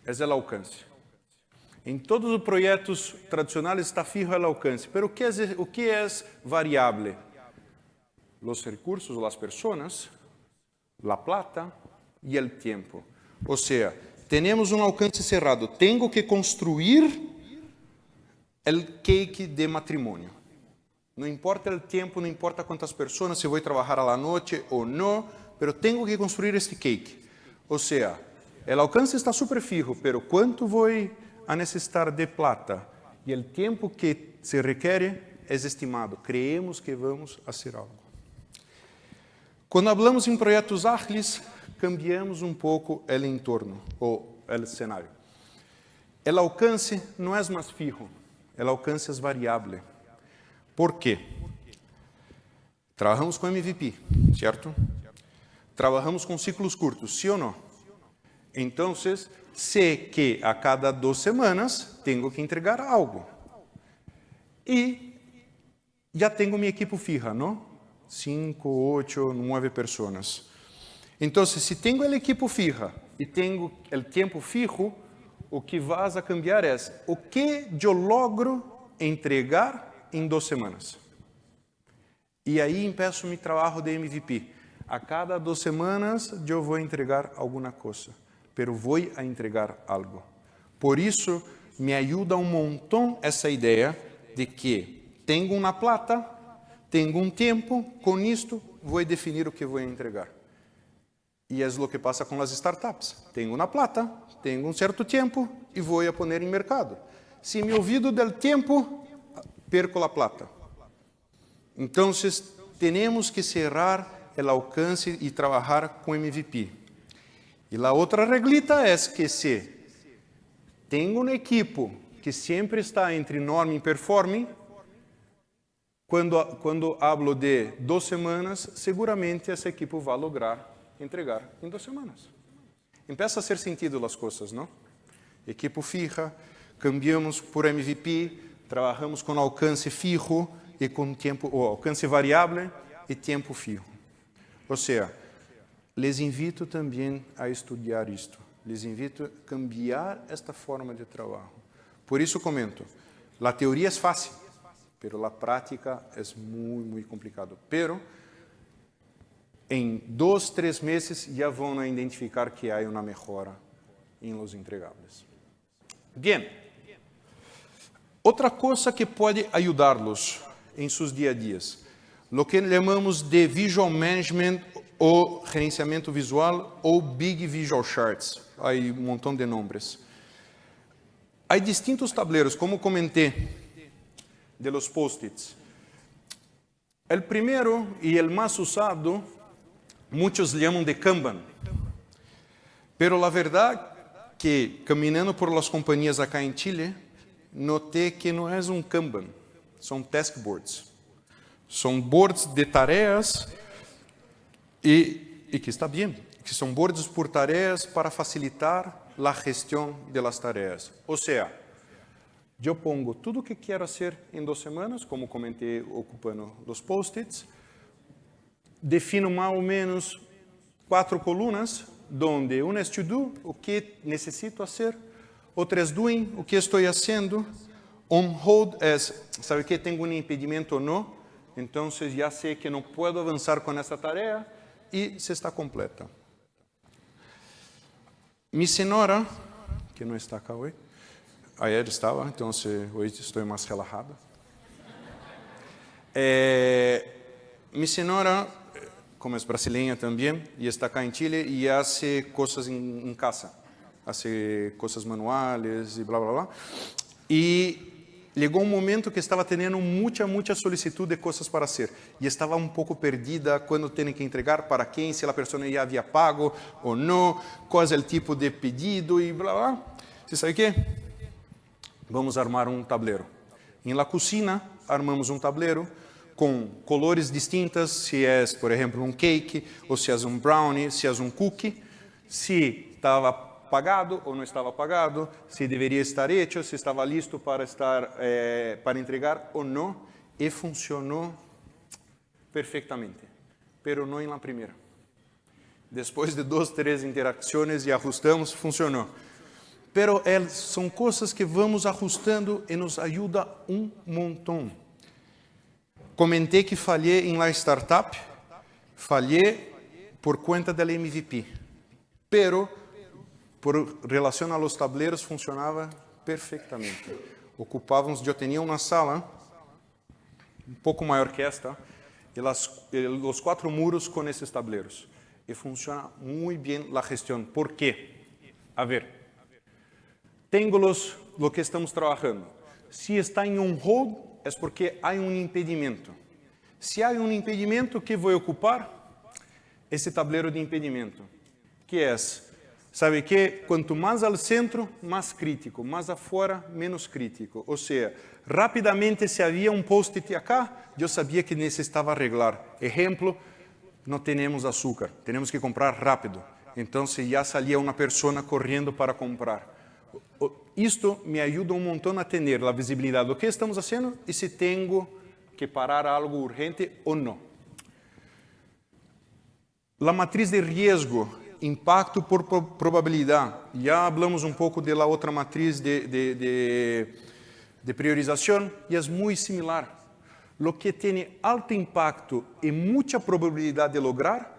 é o alcance. Em todos os projetos tradicionais está fijo o alcance, pero o que é variável? Os recursos, as pessoas, a plata e o tempo. Ou seja, temos alcance cerrado. Tenho que construir o cake de matrimônio. Não importa o tempo, não importa quantas pessoas, se vou trabalhar à noite ou não, pero tenho que construir este cake. Ou seja, o alcance está super fijo, pero quanto vou a necessitar de plata e o tempo que se requer é estimado. Creemos que vamos fazer algo. Quando falamos em projetos ágiles, cambiamos pouco o entorno ou o cenário. O alcance não é mais fijo, o alcance é variável. Por quê? Trabalhamos com MVP, certo? Trabalhamos com ciclos curtos, sim ou não? Então, sei que a cada 2 semanas tenho que entregar algo. E já tenho minha equipe fija, não? 5, 8, 9 pessoas. Então, se tenho a equipe fija e tenho o tempo fijo, o que vai a cambiar é o que eu logro entregar em 2 semanas. E aí empeço meu trabalho de MVP. A cada 2 semanas eu vou entregar alguma coisa, pero vou a entregar algo. Por isso, me ajuda montão essa ideia de que tenho uma plata, tenho tempo, com isto vou definir o que vou entregar. E é o que passa com as startups. Tenho uma plata, tenho certo tempo e vou a poner em mercado. Se me olvido del tempo, perco a plata. Então, temos que cerrar o alcance e trabalhar com MVP. E a outra reglita é que se tenho uma equipe que sempre está entre norme e performing, quando hablo de 2 semanas, seguramente essa equipe vai lograr entregar em 2 semanas. Empieza a ser sentido as coisas, não? Equipe fija, cambiamos por MVP, trabalhamos com alcance fijo e com tempo, ou alcance variável e tempo fijo. Ou seja, les invito também a estudar isto. Les invito a cambiar esta forma de trabalho. Por isso comento, a teoria é fácil, pero a prática é muito complicado. Pero em 2, 3 meses já vão identificar que há uma melhora em los entregáveis. Bien. Outra coisa que pode ajudá-los em seus dia a dias, lo que chamamos de visual management ou gerenciamento visual ou big visual charts. Há montão de nomes. Há distintos tableros, como comentei, de los post-its. O primeiro e o mais usado, muitos chamam de Kanban. Pero a verdade que, caminhando por las companhias acá em Chile, notei que não é um Kanban, São task boards. São boards de tarefas e que está bem, que são boards por tarefas para facilitar a gestão das tarefas. Ou seja, eu pongo tudo o que quero fazer em 2 semanas, como comentei, ocupando os post-its, defino mais ou menos 4 colunas, onde uma é to do, o que necessito fazer, outra é doing, o que estou fazendo, on hold é, sabe que tenho um impedimento ou não, então já sei que não posso avançar com essa tarefa e se está completa. Minha senhora, que não está cá hoje, ayer estava, então hoje estou mais relajado. Minha senhora, como é brasileira também, e está cá em Chile, e faz coisas em casa. Faz coisas manuais e blá, blá, blá. E chegou um momento que estava tendo muita solicitud de coisas para fazer. E estava um pouco perdida quando tem que entregar, para quem, se a pessoa já havia pago ou não, qual é o tipo de pedido e blá, blá. Você sabe o quê? Vamos armar um tabuleiro. Em la cozinha, armamos um tabuleiro com colores distintas, se é, por exemplo, um cake, ou se é um brownie, se é um cookie, se estava pagado ou não estava pagado, se deveria estar hecho, se estava listo para para entregar ou não, e funcionou perfeitamente, pero não em la primeira. Depois de 2, 3 interações e ajustamos, funcionou. Pero são coisas que vamos ajustando e nos ajuda um montão. Comentei que falhei em la startup, falhei por conta da MVP, pero por relação a los tableros funcionava perfeitamente. Ocupávamos, eu tinha uma sala um pouco maior que esta, e os 4 muros com esses tableros. E funciona muito bem a gestão. ¿Por quê? A ver, tenho lo que estamos trabalhando. Se está em um hold, é porque há um impedimento. Se há um impedimento, que vou ocupar? Esse tabuleiro de impedimento. Que é, sabe que? Quanto mais ao centro, mais crítico. Mais afora, menos crítico. Ou seja, rapidamente, se havia um post-it acá, eu sabia que necessitava arreglar. Exemplo, não temos açúcar. Temos que comprar rápido. Então, se já saía uma pessoa correndo para comprar. Isto me ajuda um montão a ter a visibilidade do que estamos fazendo e se tenho que parar algo urgente ou não. A matriz de risco, impacto por probabilidade. Já falamos um pouco da outra matriz de priorização e é muito similar. Lo que tem alto impacto e muita probabilidade de lograr,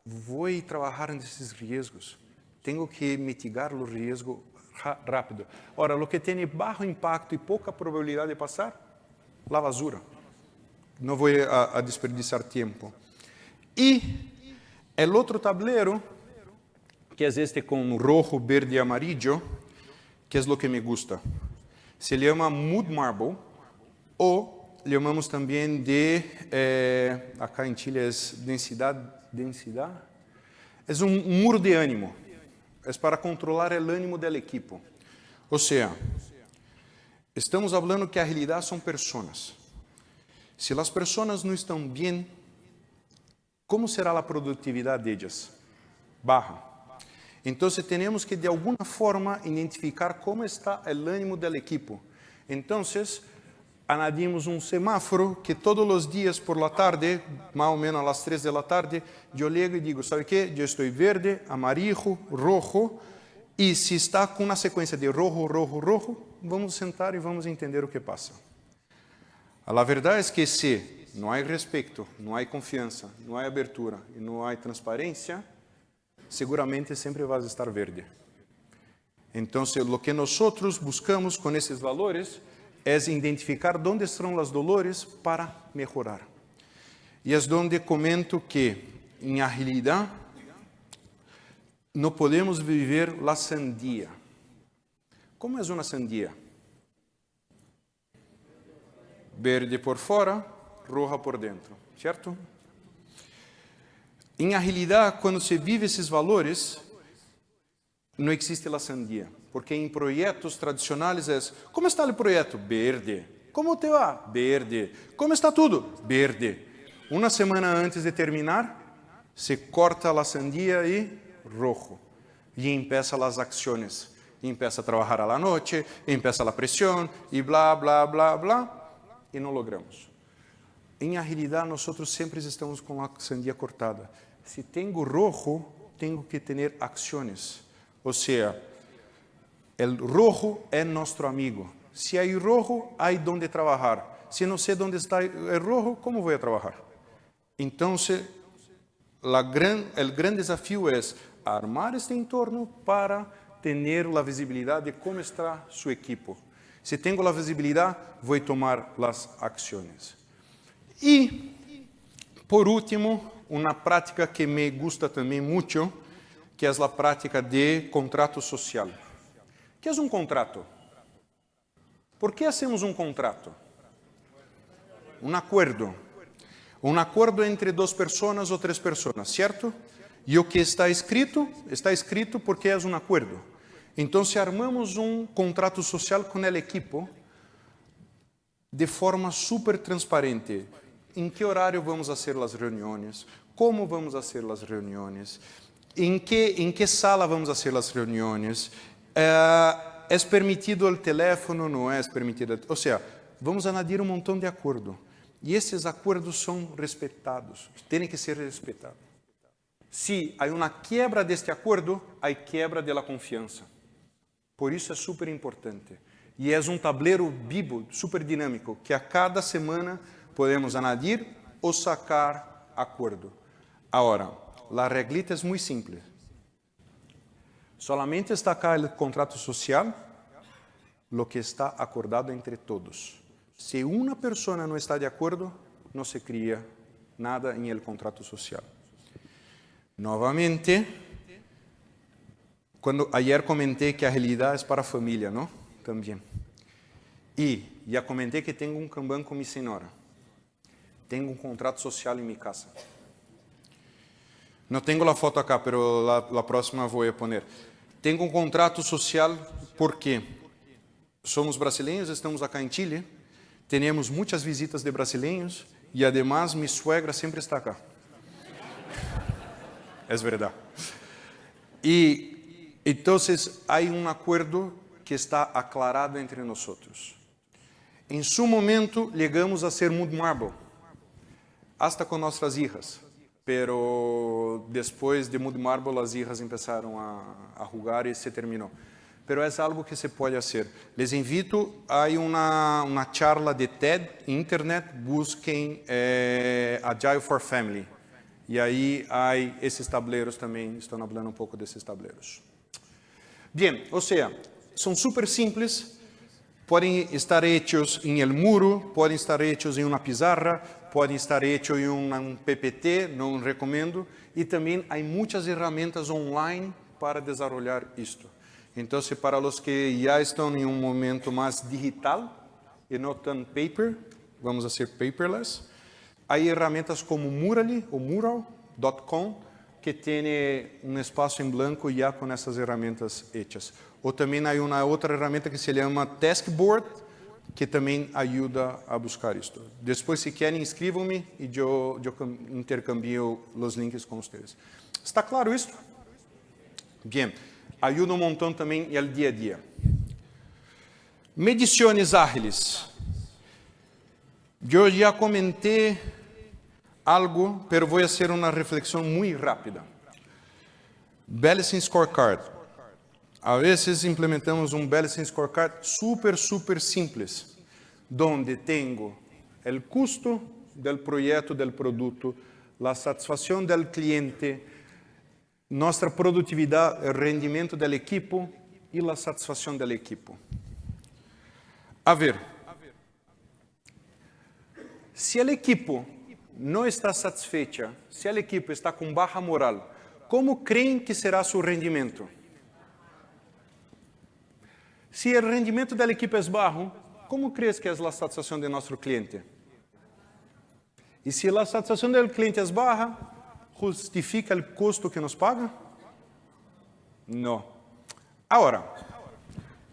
vou trabalhar nesses riscos. Tenho que mitigar o risco rápido. Ora, o que tem baixo impacto e pouca probabilidade de passar, a basura. Não vou a desperdiçar tempo. E o outro tabuleiro, que é este com rojo, verde e amarillo, que é o que me gusta. Se chama Mood Marble, ou chamamos também de, acá em Chile é densidade, é um muro de ânimo. É para controlar o ânimo do equipo. Ou seja, estamos falando que a realidade são pessoas. Se as pessoas não estão bem, como será a produtividade delas? Baja. Então, temos que, de alguma forma, identificar como está o ânimo do equipo. Então, añadimos um semáforo que todos os dias por la tarde, mais ou menos às 3 da tarde, eu ligo e digo, sabe o que? Eu estou verde, amarillo, rojo, e se está com uma sequência de rojo, rojo, rojo, vamos sentar e vamos entender o que passa. A verdade é que se não há respeito, não há confiança, não há abertura e não há transparência, seguramente sempre vai estar verde. Então, o que nós buscamos com esses valores é identificar onde estão as dolores para melhorar. E é onde comento que, em agilidade, não podemos viver a sandia. Como é uma sandia? Verde por fora, roja por dentro, certo? Em agilidade, quando se vive esses valores, não existe a sandia. Porque em projetos tradicionais é, como está o projeto? Verde. Como te va? Verde. Como está tudo? Verde. Uma semana antes de terminar, se corta a sandía e rojo. E empieza as ações. Empieza a trabalhar a la noche, empieza a pressão e blá, blá, blá, blá. E não logramos. Em agilidade, nós sempre estamos com a sandía cortada. Se tenho rojo, tenho que ter ações. Ou seja, o rojo é nosso amigo. Se há rojo, há onde trabalhar. Se não sei onde está o rojo, como vou trabalhar? Então, o grande desafio é armar este entorno para ter a visibilidade de como está seu equipo. Se tenho a visibilidade, vou tomar as ações. E, por último, uma prática que me gusta também muito, que é a prática de contrato social. O que é um contrato? Por que hacemos um contrato? Um acordo. Um acordo entre duas pessoas ou três pessoas, certo? E o que está escrito porque é um acordo. Então, se armamos um contrato social com o equipo, de forma super transparente, em que horário vamos fazer as reuniões, como vamos fazer as reuniões, em que sala vamos fazer as reuniões, é permitido o telefone, não é permitido, ou seja, vamos añadir um montão de acordos. E esses acordos são respeitados, têm que ser respeitados. Se há uma quebra deste acordo, há quebra da confiança. Por isso é super importante. E é um tabuleiro vivo, super dinâmico, que a cada semana podemos añadir ou sacar acordo. Agora, a reglita é muito simples. Solamente está acá o contrato social, lo que está acordado entre todos. Se uma pessoa não está de acordo, não se cria nada em el contrato social. Novamente, ayer comentei que a agilidade é para a família, não? Também. E já comentei que tenho um Kanban com minha senhora. Tenho um contrato social em minha casa. Não tenho a foto acá, mas a próxima vou pôr. Tenho um contrato social porque somos brasileiros, estamos acá em Chile, temos muitas visitas de brasileiros e, además, minha suegra sempre está acá. É verdade. E, então, há um acordo que está aclarado entre nós. Em seu momento, chegamos a ser Mood Marble, hasta com nossas hijas. Pero depois de Mood Marble, as hijas começaram a jogar e se terminou. Pero é algo que se pode fazer. Les invito, há uma charla de TED em internet, busquem Agile for Family. E aí há esses tabuleiros também, estão falando um pouco desses tabuleiros. Bem, ou seja, são super simples, podem estar hechos em el muro, podem estar hechos em uma pizarra, podem estar hechos em um PPT, não recomendo, e também há muitas ferramentas online para desenvolver isto. Então, para os que já estão em um momento mais digital e não tão paper, vamos a ser paperless, há ferramentas como Murally ou Mural.com que tem um espaço em branco já com essas ferramentas hechas. Ou também há uma outra ferramenta que se chama Taskboard, que também ajuda a buscar isto. Depois, se querem, inscrevam-me e eu intercambio os links com vocês. Está claro isto? Bem, ajuda um montão também no dia a dia. Medições ágeis. Eu já comentei algo, mas vou fazer uma reflexão muito rápida. Balancing Scorecard. A vezes implementamos um Balancing Scorecard super simples, onde tenho o custo do projeto, do produto, a satisfação do cliente, nossa produtividade, o rendimento do equipo e a satisfação do equipo. A ver, se o equipo não está satisfeita, se o equipo está com baixa moral, como creem que será seu rendimento? Se o rendimento da equipe é baixo, como crees que é a satisfação de nosso cliente? E se a satisfação do cliente é baixa, justifica o custo que nos paga? Não. Agora,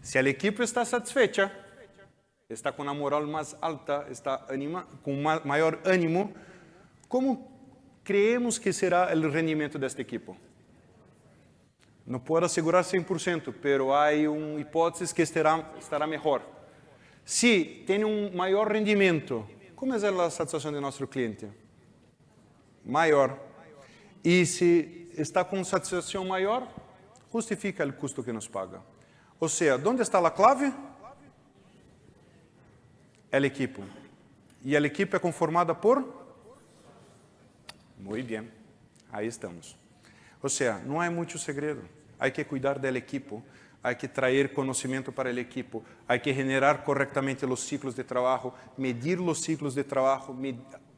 se a equipe está satisfeita, está con la moral más alta, está con mayor ánimo, ¿cómo creemos que será el rendimiento de este equipo? No puedo asegurar 100%, pero hay una hipótesis que estará mejor. Si tiene un mayor rendimiento, ¿cómo es la satisfacción de nuestro cliente? Mayor. Y si está con satisfacción mayor, justifica el costo que nos paga. O sea, ¿dónde está la clave? El equipo. Y el equipo es conformado por... Muy bien, ahí estamos. O sea, no hay mucho segredo. Hay que cuidar del equipo, hay que traer conocimiento para el equipo, hay que generar correctamente los ciclos de trabajo, medir los ciclos de trabajo,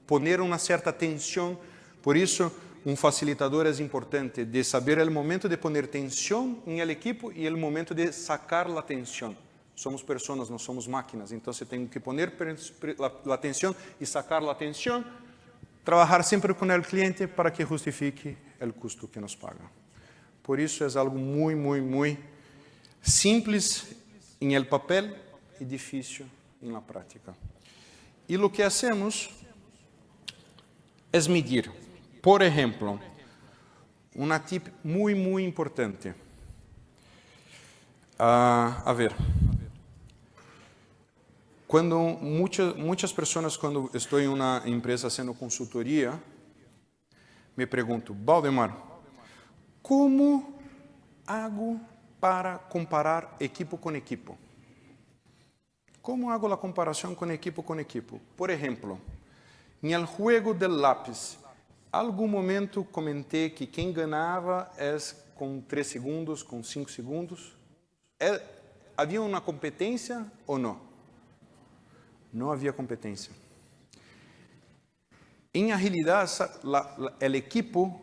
poner una cierta tensión. Por eso, un facilitador es importante de saber el momento de poner tensión en el equipo y el momento de sacar la tensión. Somos personas, no somos máquinas, entonces tengo que poner la tensión y sacar la tensión, trabajar siempre con el cliente para que justifique el costo que nos paga. Por eso es algo muy, muy, muy simples en el papel y difícil en la práctica. Y lo que hacemos es medir. Por ejemplo, una tip muy, muy importante. A ver, cuando muchas personas, cuando estoy en una empresa haciendo consultoría, me pregunto, Valdemar, ¿cómo hago para comparar equipo con equipo? ¿Cómo hago la comparación con equipo? Por ejemplo, en el juego del lápiz, algún momento comenté que quien ganaba es con 3 segundos, con 5 segundos. ¿Había una competencia o no? No había competencia. En agilidad, el equipo,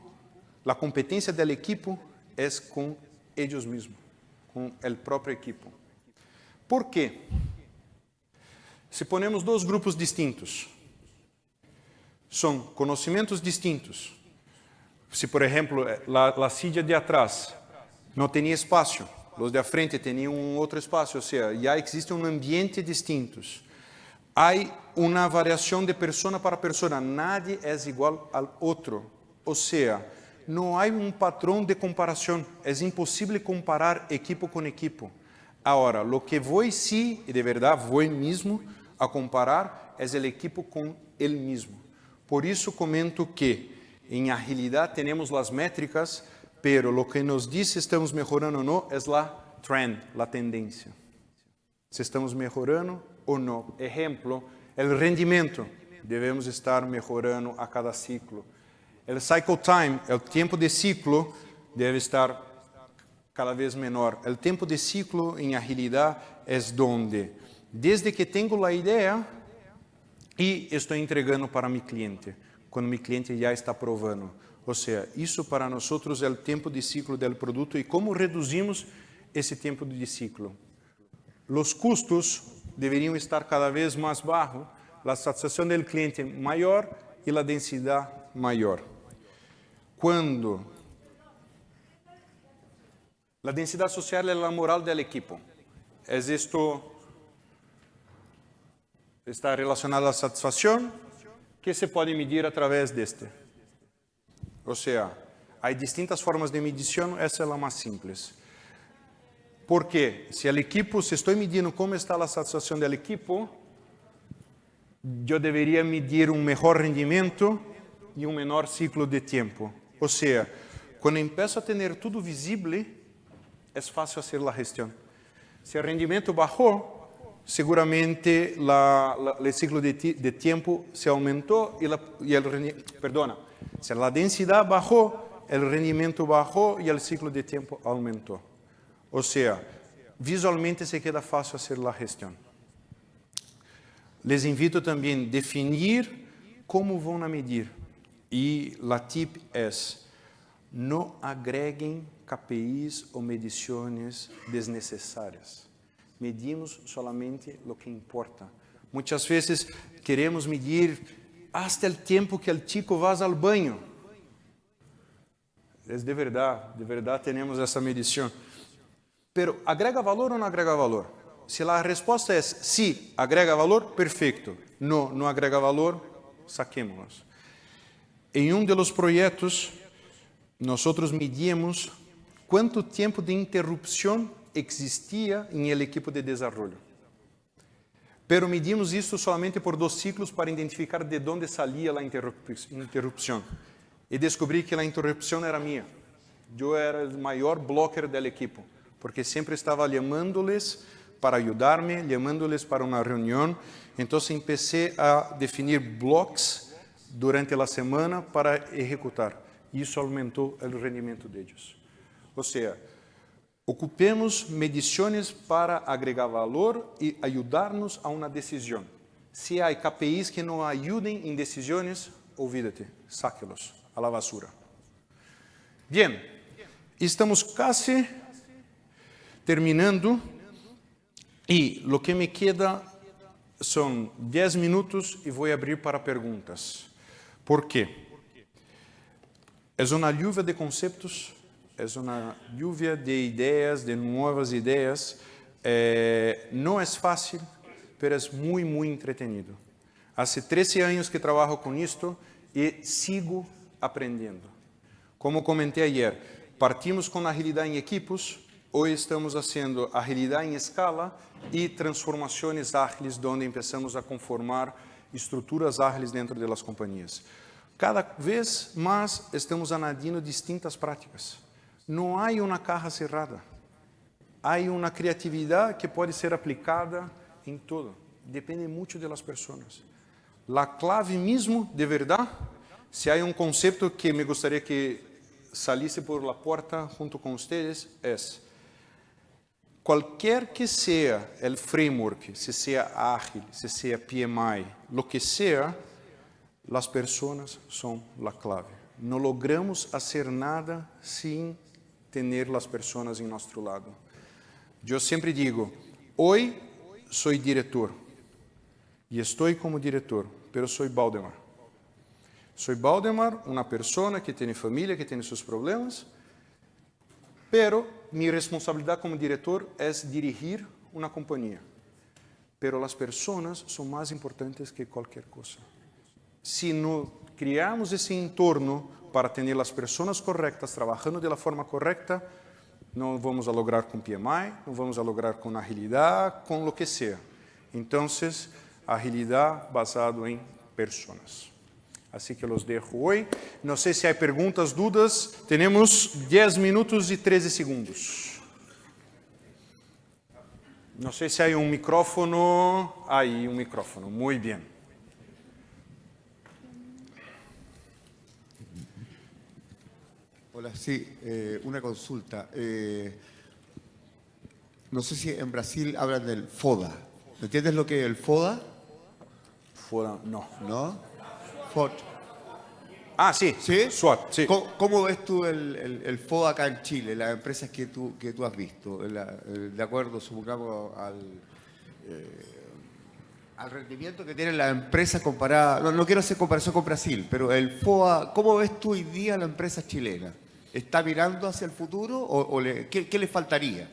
la competencia del equipo es con ellos mismos, con el propio equipo. ¿Por qué? Si ponemos 2 grupos distintos, son conocimientos distintos. Si, por ejemplo, la silla de atrás no tenía espacio, los de frente tenían un otro espacio, o sea, ya existe un ambiente distinto. Hay una variación de persona para persona, nadie es igual al otro. O sea, no hay un patrón de comparación, es imposible comparar equipo con equipo. Ahora, lo que voy sí, y de verdad voy mismo a comparar, es el equipo con él mismo. Por eso comento que en agilidad tenemos las métricas, pero lo que nos dice si estamos mejorando o no es la trend, la tendencia. Si estamos mejorando o no. Ejemplo, el rendimiento. Debemos estar mejorando a cada ciclo. El cycle time, el tiempo de ciclo, debe estar cada vez menor. El tiempo de ciclo en agilidad es donde, desde que tengo la idea y estoy entregando para mi cliente, cuando mi cliente ya está probando. O sea, eso para nosotros es el tiempo de ciclo del producto y cómo reducimos ese tiempo de ciclo. Los costos deberían estar cada vez más bajos, la satisfacción del cliente mayor y la densidad mayor. Cuando la densidad social es la moral del equipo, está relacionado a la satisfacción que se puede medir a través de este. O sea, hay distintas formas de medición, esa es la más simple. Porque si estoy midiendo cómo está la satisfacción del equipo, yo debería medir un mejor rendimiento y un menor ciclo de tiempo. O sea, cuando empiezo a tener todo visible, es fácil hacer la gestión. Si el rendimiento bajó, seguramente el ciclo de tiempo se aumentó si la densidad bajó, el rendimiento bajó y el ciclo de tiempo aumentó. O sea, visualmente se queda fácil hacer la gestión. Les invito también a definir cómo van a medir. Y la tip es, no agreguen KPIs o mediciones desnecesarias. Medimos solamente lo que importa. Muchas veces queremos medir hasta el tiempo que el chico va al baño. Es de verdad tenemos esa medición. Pero ¿agrega valor o no agrega valor? Se a resposta é sim, agrega valor, perfeito. Não, não agrega valor, saquemos-las. Em um dos projetos, nós medíamos quanto tempo de interrupção existia em el equipo de desenvolvimento. Pero medimos isso somente por 2 ciclos para identificar de onde saía a interrupção. E descobri que a interrupção era minha. Eu era o maior bloqueiro do equipo, porque sempre estava chamando-lhes para ajudar-me, chamando-lhes para uma reunião. Então, comecei a definir blocos durante a semana para executar. Isso aumentou o rendimento deles. Ou seja, ocupemos medições para agregar valor e ajudar-nos a uma decisão. Se há KPIs que não ajudem em decisões, olvídate, sáquelos a la basura. Bien, estamos quase terminando e o que me queda são 10 minutos e vou abrir para perguntas. Por quê? É uma lluvia de conceitos, é uma lluvia de ideias, de novas ideias. Não é fácil, mas é muito entretenido. Há 13 anos que trabalho com isto e sigo aprendendo. Como comentei ayer, partimos com agilidade em equipos, hoje estamos fazendo agilidade em escala e transformações ágeis, onde começamos a conformar estruturas ágeis dentro das companhias. Cada vez mais estamos añadindo distintas práticas. Não há uma caja cerrada. Há uma criatividade que pode ser aplicada em tudo. Depende muito das pessoas. A clave mesmo, de verdade, se há um conceito que me gostaria que salisse por la porta junto com vocês, é: qualquer que seja o framework, se seja ágil, se seja PMI, lo que seja, as pessoas são a clave. Não logramos fazer nada sem ter as pessoas em nosso lado. Eu sempre digo, hoje sou diretor e estou como diretor, pero sou Valdemar. Sou Valdemar, uma pessoa que tem família, que tem seus problemas, pero minha responsabilidade como diretor é dirigir uma companhia. Pero as pessoas são mais importantes que qualquer coisa. Se não criarmos esse entorno para ter as pessoas corretas, trabalhando da forma correta, não vamos a lograr com PMI, não vamos a lograr com agilidade, com o que seja. Então, agilidade basado em pessoas. Assim que los dejo hoje. Não sei se há perguntas, dúvidas. Temos 10 minutos e 13 segundos. Não sei se há um micrófono. Aí, um micrófono. Muito bem. Hola, sí, una consulta. No sé si en Brasil hablan del FODA. ¿Entiendes lo que es el FODA? Fora, não. ¿No? FOD. Ah, sí. ¿Sí? SWOT, sí. ¿Cómo ves tú el FODA acá en Chile, las empresas que tú has visto? De acuerdo, supongamos, al rendimiento que tienen las empresas comparada. No quiero hacer comparación con Brasil, pero el FODA, ¿cómo ves tú hoy día la empresa chilena? ¿Está mirando hacia el futuro o qué le faltaría?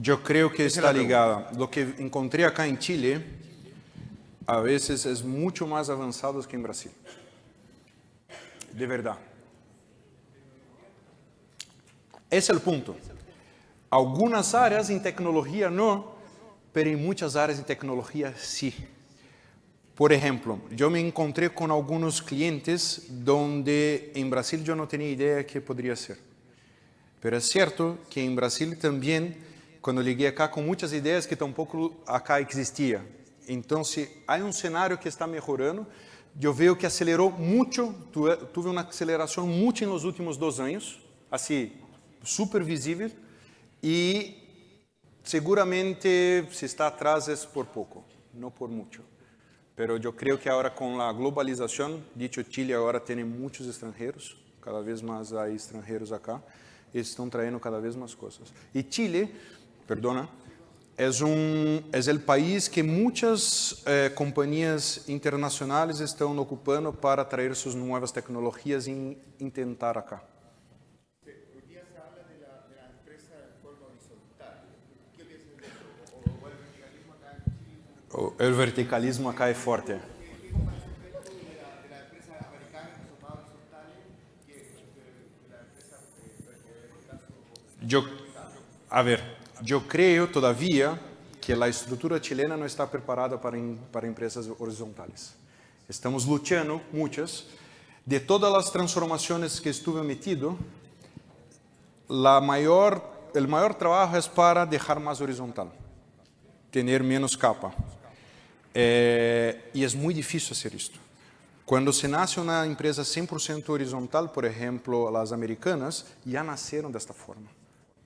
Eu creio que Esa está es la ligada. Lo que encontrei acá em Chile, a vezes é muito mais avançado que em Brasil. De verdade. Esse é o ponto. Algumas áreas em tecnologia não, mas em muitas áreas em tecnologia sim. Por exemplo, eu me encontrei com alguns clientes onde em Brasil eu não tinha ideia que poderia ser. Mas é certo que em Brasil também, quando liguei acá, com muitas ideias que tampouco acá existia. Então, se há um cenário que está melhorando, eu vejo que acelerou muito, tive uma aceleração muito nos últimos 2 anos, assim, super visível, e seguramente se está atrás é por pouco, não por muito. Pero eu creio que agora com a globalização, dicho Chile agora tem muitos estrangeiros, cada vez mais há estrangeiros acá, e estão trazendo cada vez mais coisas. E Chile, perdona, é o país que muitas companhias internacionais estão ocupando para trazer suas novas tecnologias e intentar acá. Hoy día se habla de la empresa de forma horizontal. ¿Qué piensas de eso? El verticalismo acá es fuerte. Yo creo todavía que la estructura chilena no está preparada para empresas horizontales. Estamos luchando muchas. De todas las transformaciones que estuve metido, el mayor trabajo es para dejar más horizontal, tener menos capa. Y es muy difícil hacer esto. Cuando se nace una empresa 100% horizontal, por ejemplo, las americanas, ya nacieron de esta forma.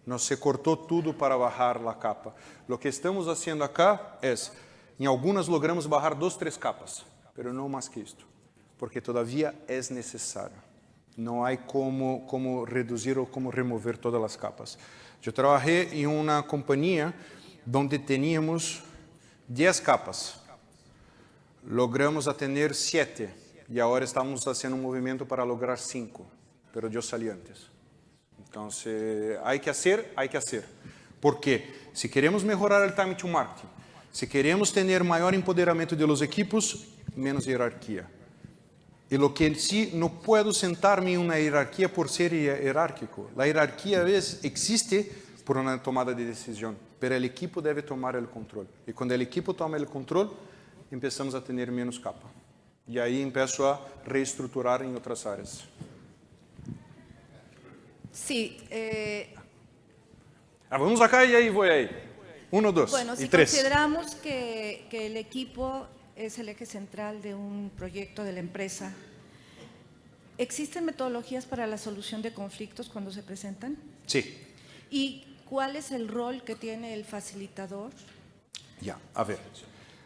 No se cortó todo para bajar la capa. Lo que estamos haciendo acá es, en algunas logramos bajar 2, 3 capas, pero no más que esto, porque todavía es necesario. No hay cómo reducir o cómo remover todas las capas. Yo trabajé en una compañía donde teníamos 10 capas. Logramos a tener 7 y ahora estamos haciendo un movimiento para lograr 5, pero yo salí antes. Entonces, hay que hacer. Porque si queremos mejorar el time to market, si queremos tener mayor empoderamiento de los equipos, menos jerarquía. Y lo que sí, no puedo sentarme en una jerarquía por ser jerárquico. La jerarquía a veces existe por una tomada de decisión, pero el equipo debe tomar el control. Y cuando el equipo toma el control, empezamos a tener menos capa. Y ahí empiezo a reestructurar en otras áreas. Sí. Vamos acá y ahí voy ahí. 1, 2 Bueno, y si 3. consideramos que el equipo es el eje central de un proyecto de la empresa, ¿existen metodologías para la solución de conflictos cuando se presentan? Sí. ¿Y cuál es el rol que tiene el facilitador? Ya, a ver.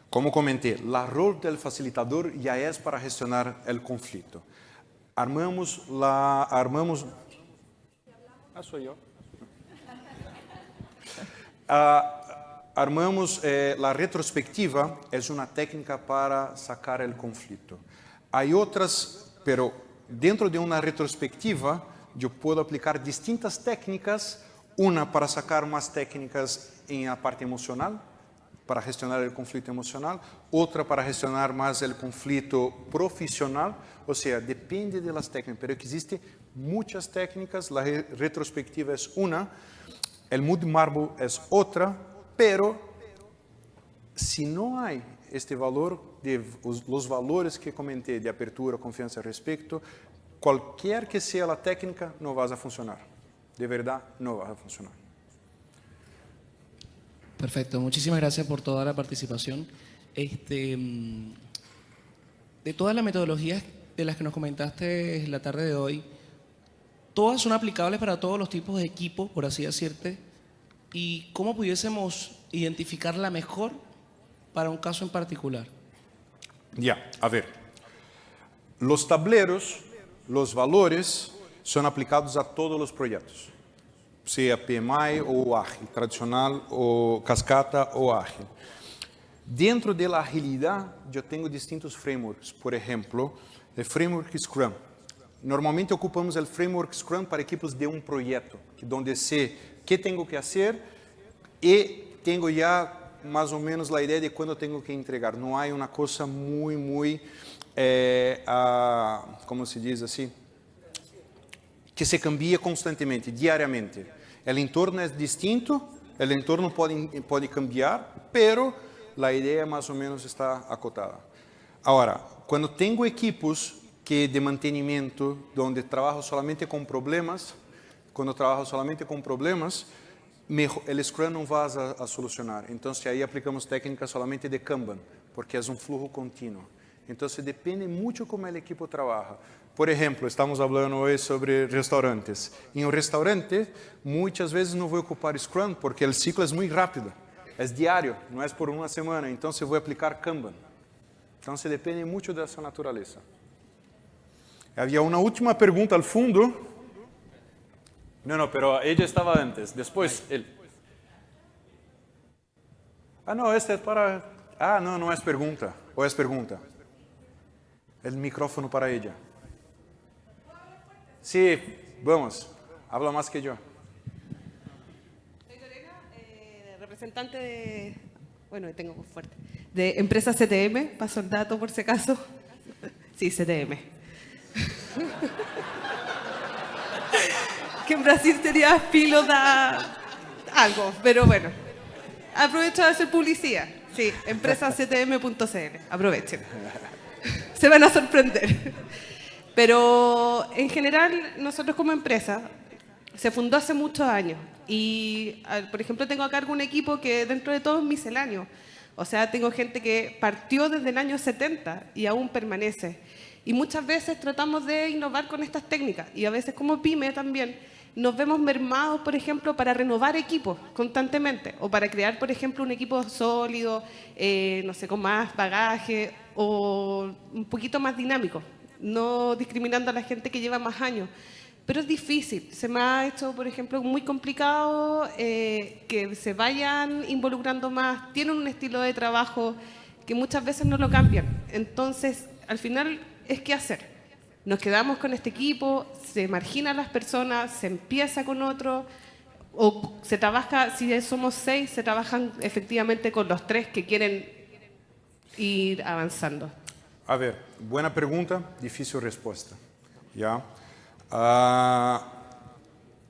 Como comenté, el rol del facilitador ya es para gestionar el conflicto. Soy yo. Armamos la retrospectiva, es una técnica para sacar el conflicto. Hay otras, pero dentro de una retrospectiva yo puedo aplicar distintas técnicas, una para sacar más técnicas en la parte emocional, para gestionar el conflicto emocional, otra para gestionar más el conflicto profesional, o sea, depende de las técnicas, pero existen muchas técnicas, la retrospectiva es una, el mood marble es otra, pero si no hay este valor, los valores que comenté de apertura, confianza, respeto, cualquier que sea la técnica, no va a funcionar. De verdad, no va a funcionar. Perfecto, muchísimas gracias por toda la participación. De todas las metodologías de las que nos comentaste la tarde de hoy, todas son aplicables para todos los tipos de equipos, por así decirte, y cómo pudiésemos identificar la mejor para un caso en particular. Ya, a ver, los tableros, los valores son aplicados a todos los proyectos, sea PMI o ágil, tradicional o cascata o ágil. Dentro de la agilidad, yo tengo distintos frameworks. Por ejemplo, el framework Scrum. Normalmente ocupamos el framework Scrum para equipos de un proyecto, donde sé qué tengo que hacer y tengo ya más o menos la idea de cuándo tengo que entregar. No hay una cosa muy, ¿cómo se dice así? Que se cambia constantemente, diariamente. El entorno es distinto, el entorno puede cambiar, pero la idea más o menos está acotada. Ahora, cuando tengo equipos de mantenimiento, donde trabajo solamente con problemas, el Scrum no va a solucionar. Entonces, ahí aplicamos técnicas solamente de Kanban, porque es un flujo continuo. Entonces, depende mucho cómo el equipo trabaja. Por ejemplo, estamos hablando hoy sobre restaurantes. En un restaurante, muchas veces no voy a ocupar Scrum, porque el ciclo es muy rápido. Es diario, no es por una semana. Entonces, voy a aplicar Kanban. Entonces, depende mucho de esa naturaleza. Había una última pregunta al fondo. No, pero ella estaba antes. Después, él. No, esta es para... no es pregunta. ¿O es pregunta? El micrófono para ella. Sí, vamos. Habla más que yo. Soy Lorena, representante Bueno, tengo muy fuerte. De empresa CTM, paso el dato por si acaso. Sí, CTM. Que en Brasil sería filo da algo, pero bueno. Aprovecho de hacer publicidad. Sí, empresactm.cl. Aprovechen. Se van a sorprender. Pero en general, nosotros como empresa, se fundó hace muchos años. Y, por ejemplo, tengo a cargo un equipo que dentro de todo es misceláneo. O sea, tengo gente que partió desde el año 70 y aún permanece. Y muchas veces tratamos de innovar con estas técnicas. Y a veces como pyme también nos vemos mermados, por ejemplo, para renovar equipos constantemente. O para crear, por ejemplo, un equipo sólido, no sé, con más bagaje o un poquito más dinámico. No discriminando a la gente que lleva más años. Pero es difícil. Se me ha hecho, por ejemplo, muy complicado que se vayan involucrando más. Tienen un estilo de trabajo que muchas veces no lo cambian. Entonces, al final, es qué hacer. Nos quedamos con este equipo, se margina a las personas, se empieza con otro, o se trabaja, si somos 6, se trabajan efectivamente con los 3 que quieren ir avanzando. A ver, buena pregunta, difícil respuesta. ¿Ya?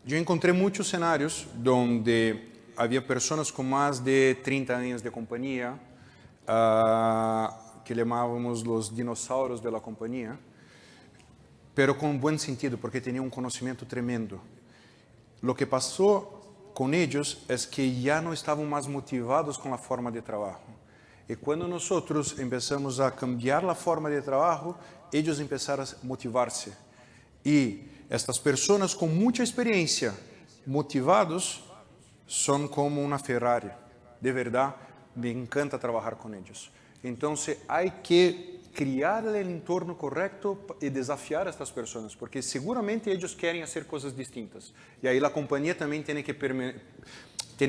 Yo encontré muchos escenarios donde había personas con más de 30 años de compañía, que llamábamos los dinosaurios de la compañía, pero con buen sentido, porque tenían un conocimiento tremendo. Lo que pasó con ellos es que ya no estaban más motivados con la forma de trabajo. Y cuando nosotros empezamos a cambiar la forma de trabajo, ellos empezaron a motivarse. Y estas personas con mucha experiencia, motivados, son como una Ferrari. De verdad, me encanta trabajar con ellos. Entonces, hay que criar el entorno correcto y desafiar a estas personas, porque seguramente ellos quieren hacer cosas distintas. Y ahí la compañía también tiene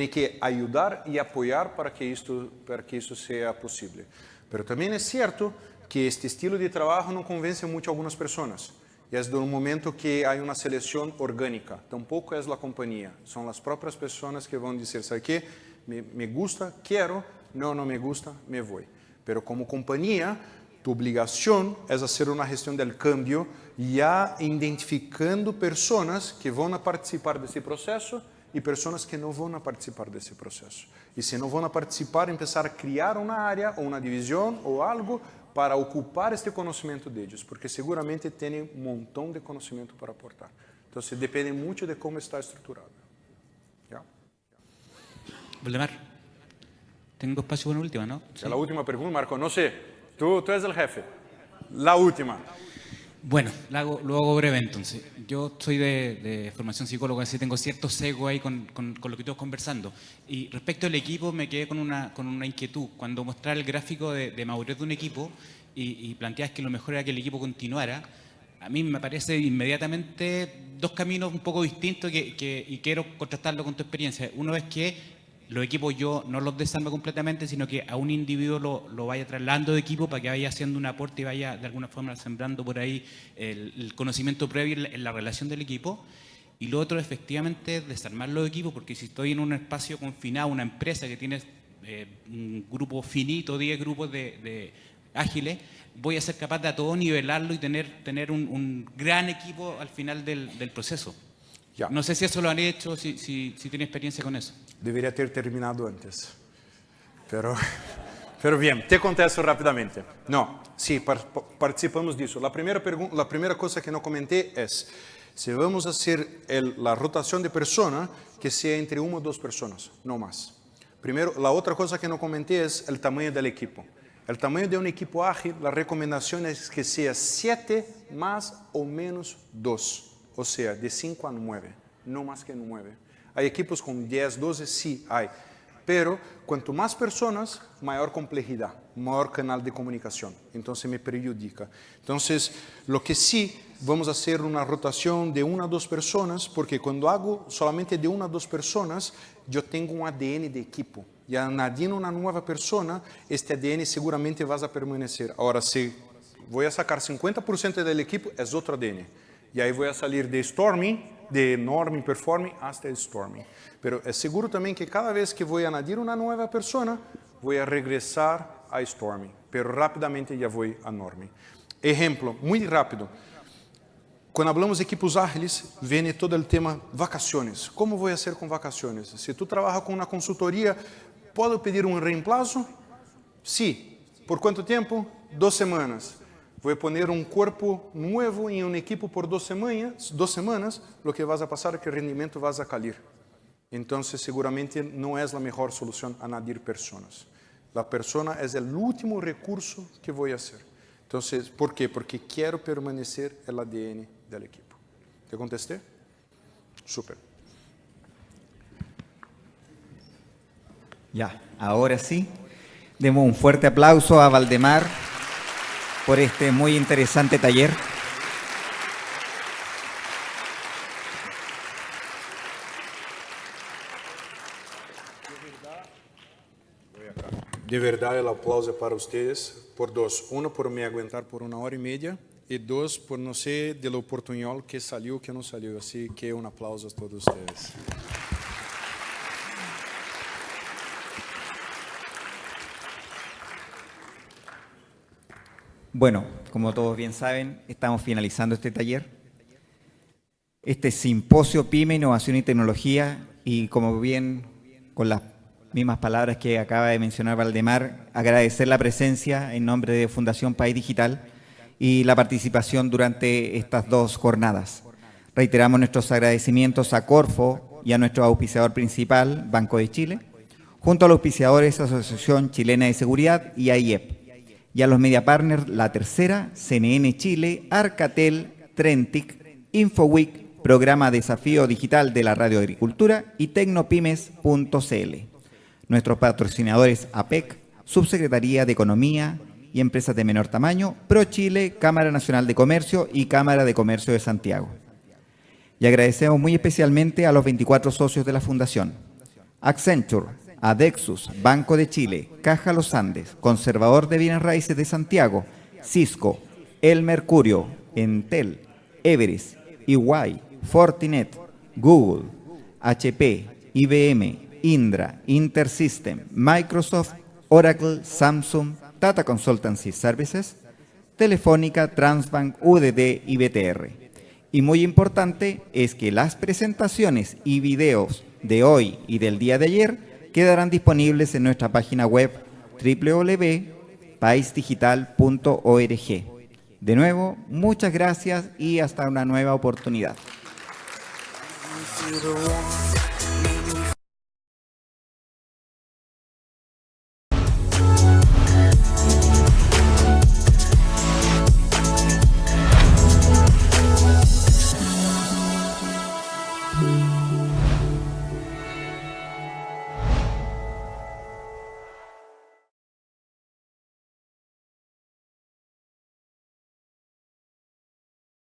que ayudar y apoyar para que esto sea posible. Pero también es cierto que este estilo de trabajo no convence mucho a algunas personas. Y es de un momento que hay una selección orgánica. Tampoco es la compañía. Son las propias personas que van a decir, ¿sabe qué? Me gusta, quiero, no me gusta, me voy. Pero como compañía, tu obligación es hacer una gestión del cambio, ya identificando personas que van a participar de ese proceso y personas que no van a participar de ese proceso. Y si no van a participar, empezar a crear una área o una división o algo para ocupar este conocimiento de ellos, porque seguramente tienen un montón de conocimiento para aportar. Entonces, depende mucho de cómo está estructurado. ¿Ya? Valdemar, tengo espacio para una última, ¿no? Sí. La última pregunta, Marco. No sé, tú eres el jefe. La última. Bueno, lo hago breve entonces. Yo soy de formación psicóloga, así tengo cierto sesgo ahí con lo que estamos conversando. Y respecto al equipo me quedé con una inquietud. Cuando mostraba el gráfico de madurez de un equipo y planteabas que lo mejor era que el equipo continuara, a mí me parece inmediatamente dos caminos un poco distintos y quiero contrastarlo con tu experiencia. Uno es que los equipos yo no los desarmo completamente, sino que a un individuo lo vaya trasladando de equipo para que vaya haciendo un aporte y vaya de alguna forma sembrando por ahí el conocimiento previo en la relación del equipo. Y lo otro, efectivamente, desarmar los equipos, porque si estoy en un espacio confinado, una empresa que tiene un grupo finito, 10 grupos de ágiles, voy a ser capaz de a todo nivelarlo y tener un gran equipo al final del proceso. Ya. No sé si eso lo han hecho, si tiene experiencia con eso. Debería ter terminado antes. Pero bien, te contesto rápidamente. No, sí, participamos de eso. La primera cosa que no comenté es, si vamos a hacer la rotación de personas, que sea entre 1 o 2 personas, no más. Primero, la otra cosa que no comenté es el tamaño del equipo. El tamaño de un equipo ágil, la recomendación es que sea 7 más o menos 2. O sea, de 5 a 9, no más que 9. Hay equipos con 10, 12, sí hay. Pero cuanto más personas, mayor complejidad, mayor canal de comunicación. Entonces me perjudica. Entonces, lo que sí, vamos a hacer una rotación de 1 a 2 personas, porque cuando hago solamente de 1 a 2 personas, yo tengo un ADN de equipo. Y añadiendo una nueva persona, este ADN seguramente va a permanecer. Ahora, si voy a sacar 50% del equipo, es otro ADN. Y ahí voy a salir de Storming, de Norming, Performing, hasta el Storming. Pero es seguro también que cada vez que voy a añadir una nueva persona, voy a regresar a Stormy, pero rápidamente ya voy a Normie. Ejemplo, muy rápido. Quando hablamos de equipos ágiles, vem todo o tema vacaciones. Como vou fazer com vacaciones? Se tu trabalha com uma consultoria, posso pedir um reemplazo? Sim. Por quanto tempo? 2 semanas. Vou poner um corpo novo em um equipo por 2 semanas, lo que vas a passar é que o rendimento vas a cair. Então, seguramente não é a melhor solução añadir pessoas. A persona é o último recurso que vou fazer. Então, por quê? Porque quero permanecer el ADN del equipo. ¿Te contesté? Súper. Ya, ahora sí. Demos un fuerte aplauso a Valdemar por este muy interesante taller. De verdade, o aplauso é para vocês por 2. 1, por me aguentar por 1h30 e 2, por não ser do portunhol que saiu, que não saiu. Assim que um aplauso a todos vocês. Bueno, como todos bien saben, estamos finalizando este taller. Este simposio PYME, Innovación y Tecnología, y como bien con las mismas palabras que acaba de mencionar Valdemar, agradecer la presencia en nombre de Fundación País Digital y la participación durante estas 2 jornadas. Reiteramos nuestros agradecimientos a Corfo y a nuestro auspiciador principal, Banco de Chile, junto a los auspiciadores Asociación Chilena de Seguridad y AIEP, y a los media partners La Tercera, CNN Chile, Arcatel, Trentic, Infoweek, Programa Desafío Digital de la Radio Agricultura y Tecnopymes.cl. Nuestros patrocinadores APEC, Subsecretaría de Economía y Empresas de Menor Tamaño, ProChile, Cámara Nacional de Comercio y Cámara de Comercio de Santiago. Y agradecemos muy especialmente a los 24 socios de la Fundación: Accenture, Adexus, Banco de Chile, Caja Los Andes, Conservador de Bienes Raíces de Santiago, Cisco, El Mercurio, Entel, Everest, EY, Fortinet, Google, HP, IBM, Indra, Intersystem, Microsoft, Oracle, Samsung, Tata Consultancy Services, Telefónica, Transbank, UDD y BTR. Y muy importante es que las presentaciones y videos de hoy y del día de ayer quedarán disponibles en nuestra página web www.paisdigital.org. De nuevo, muchas gracias y hasta una nueva oportunidad.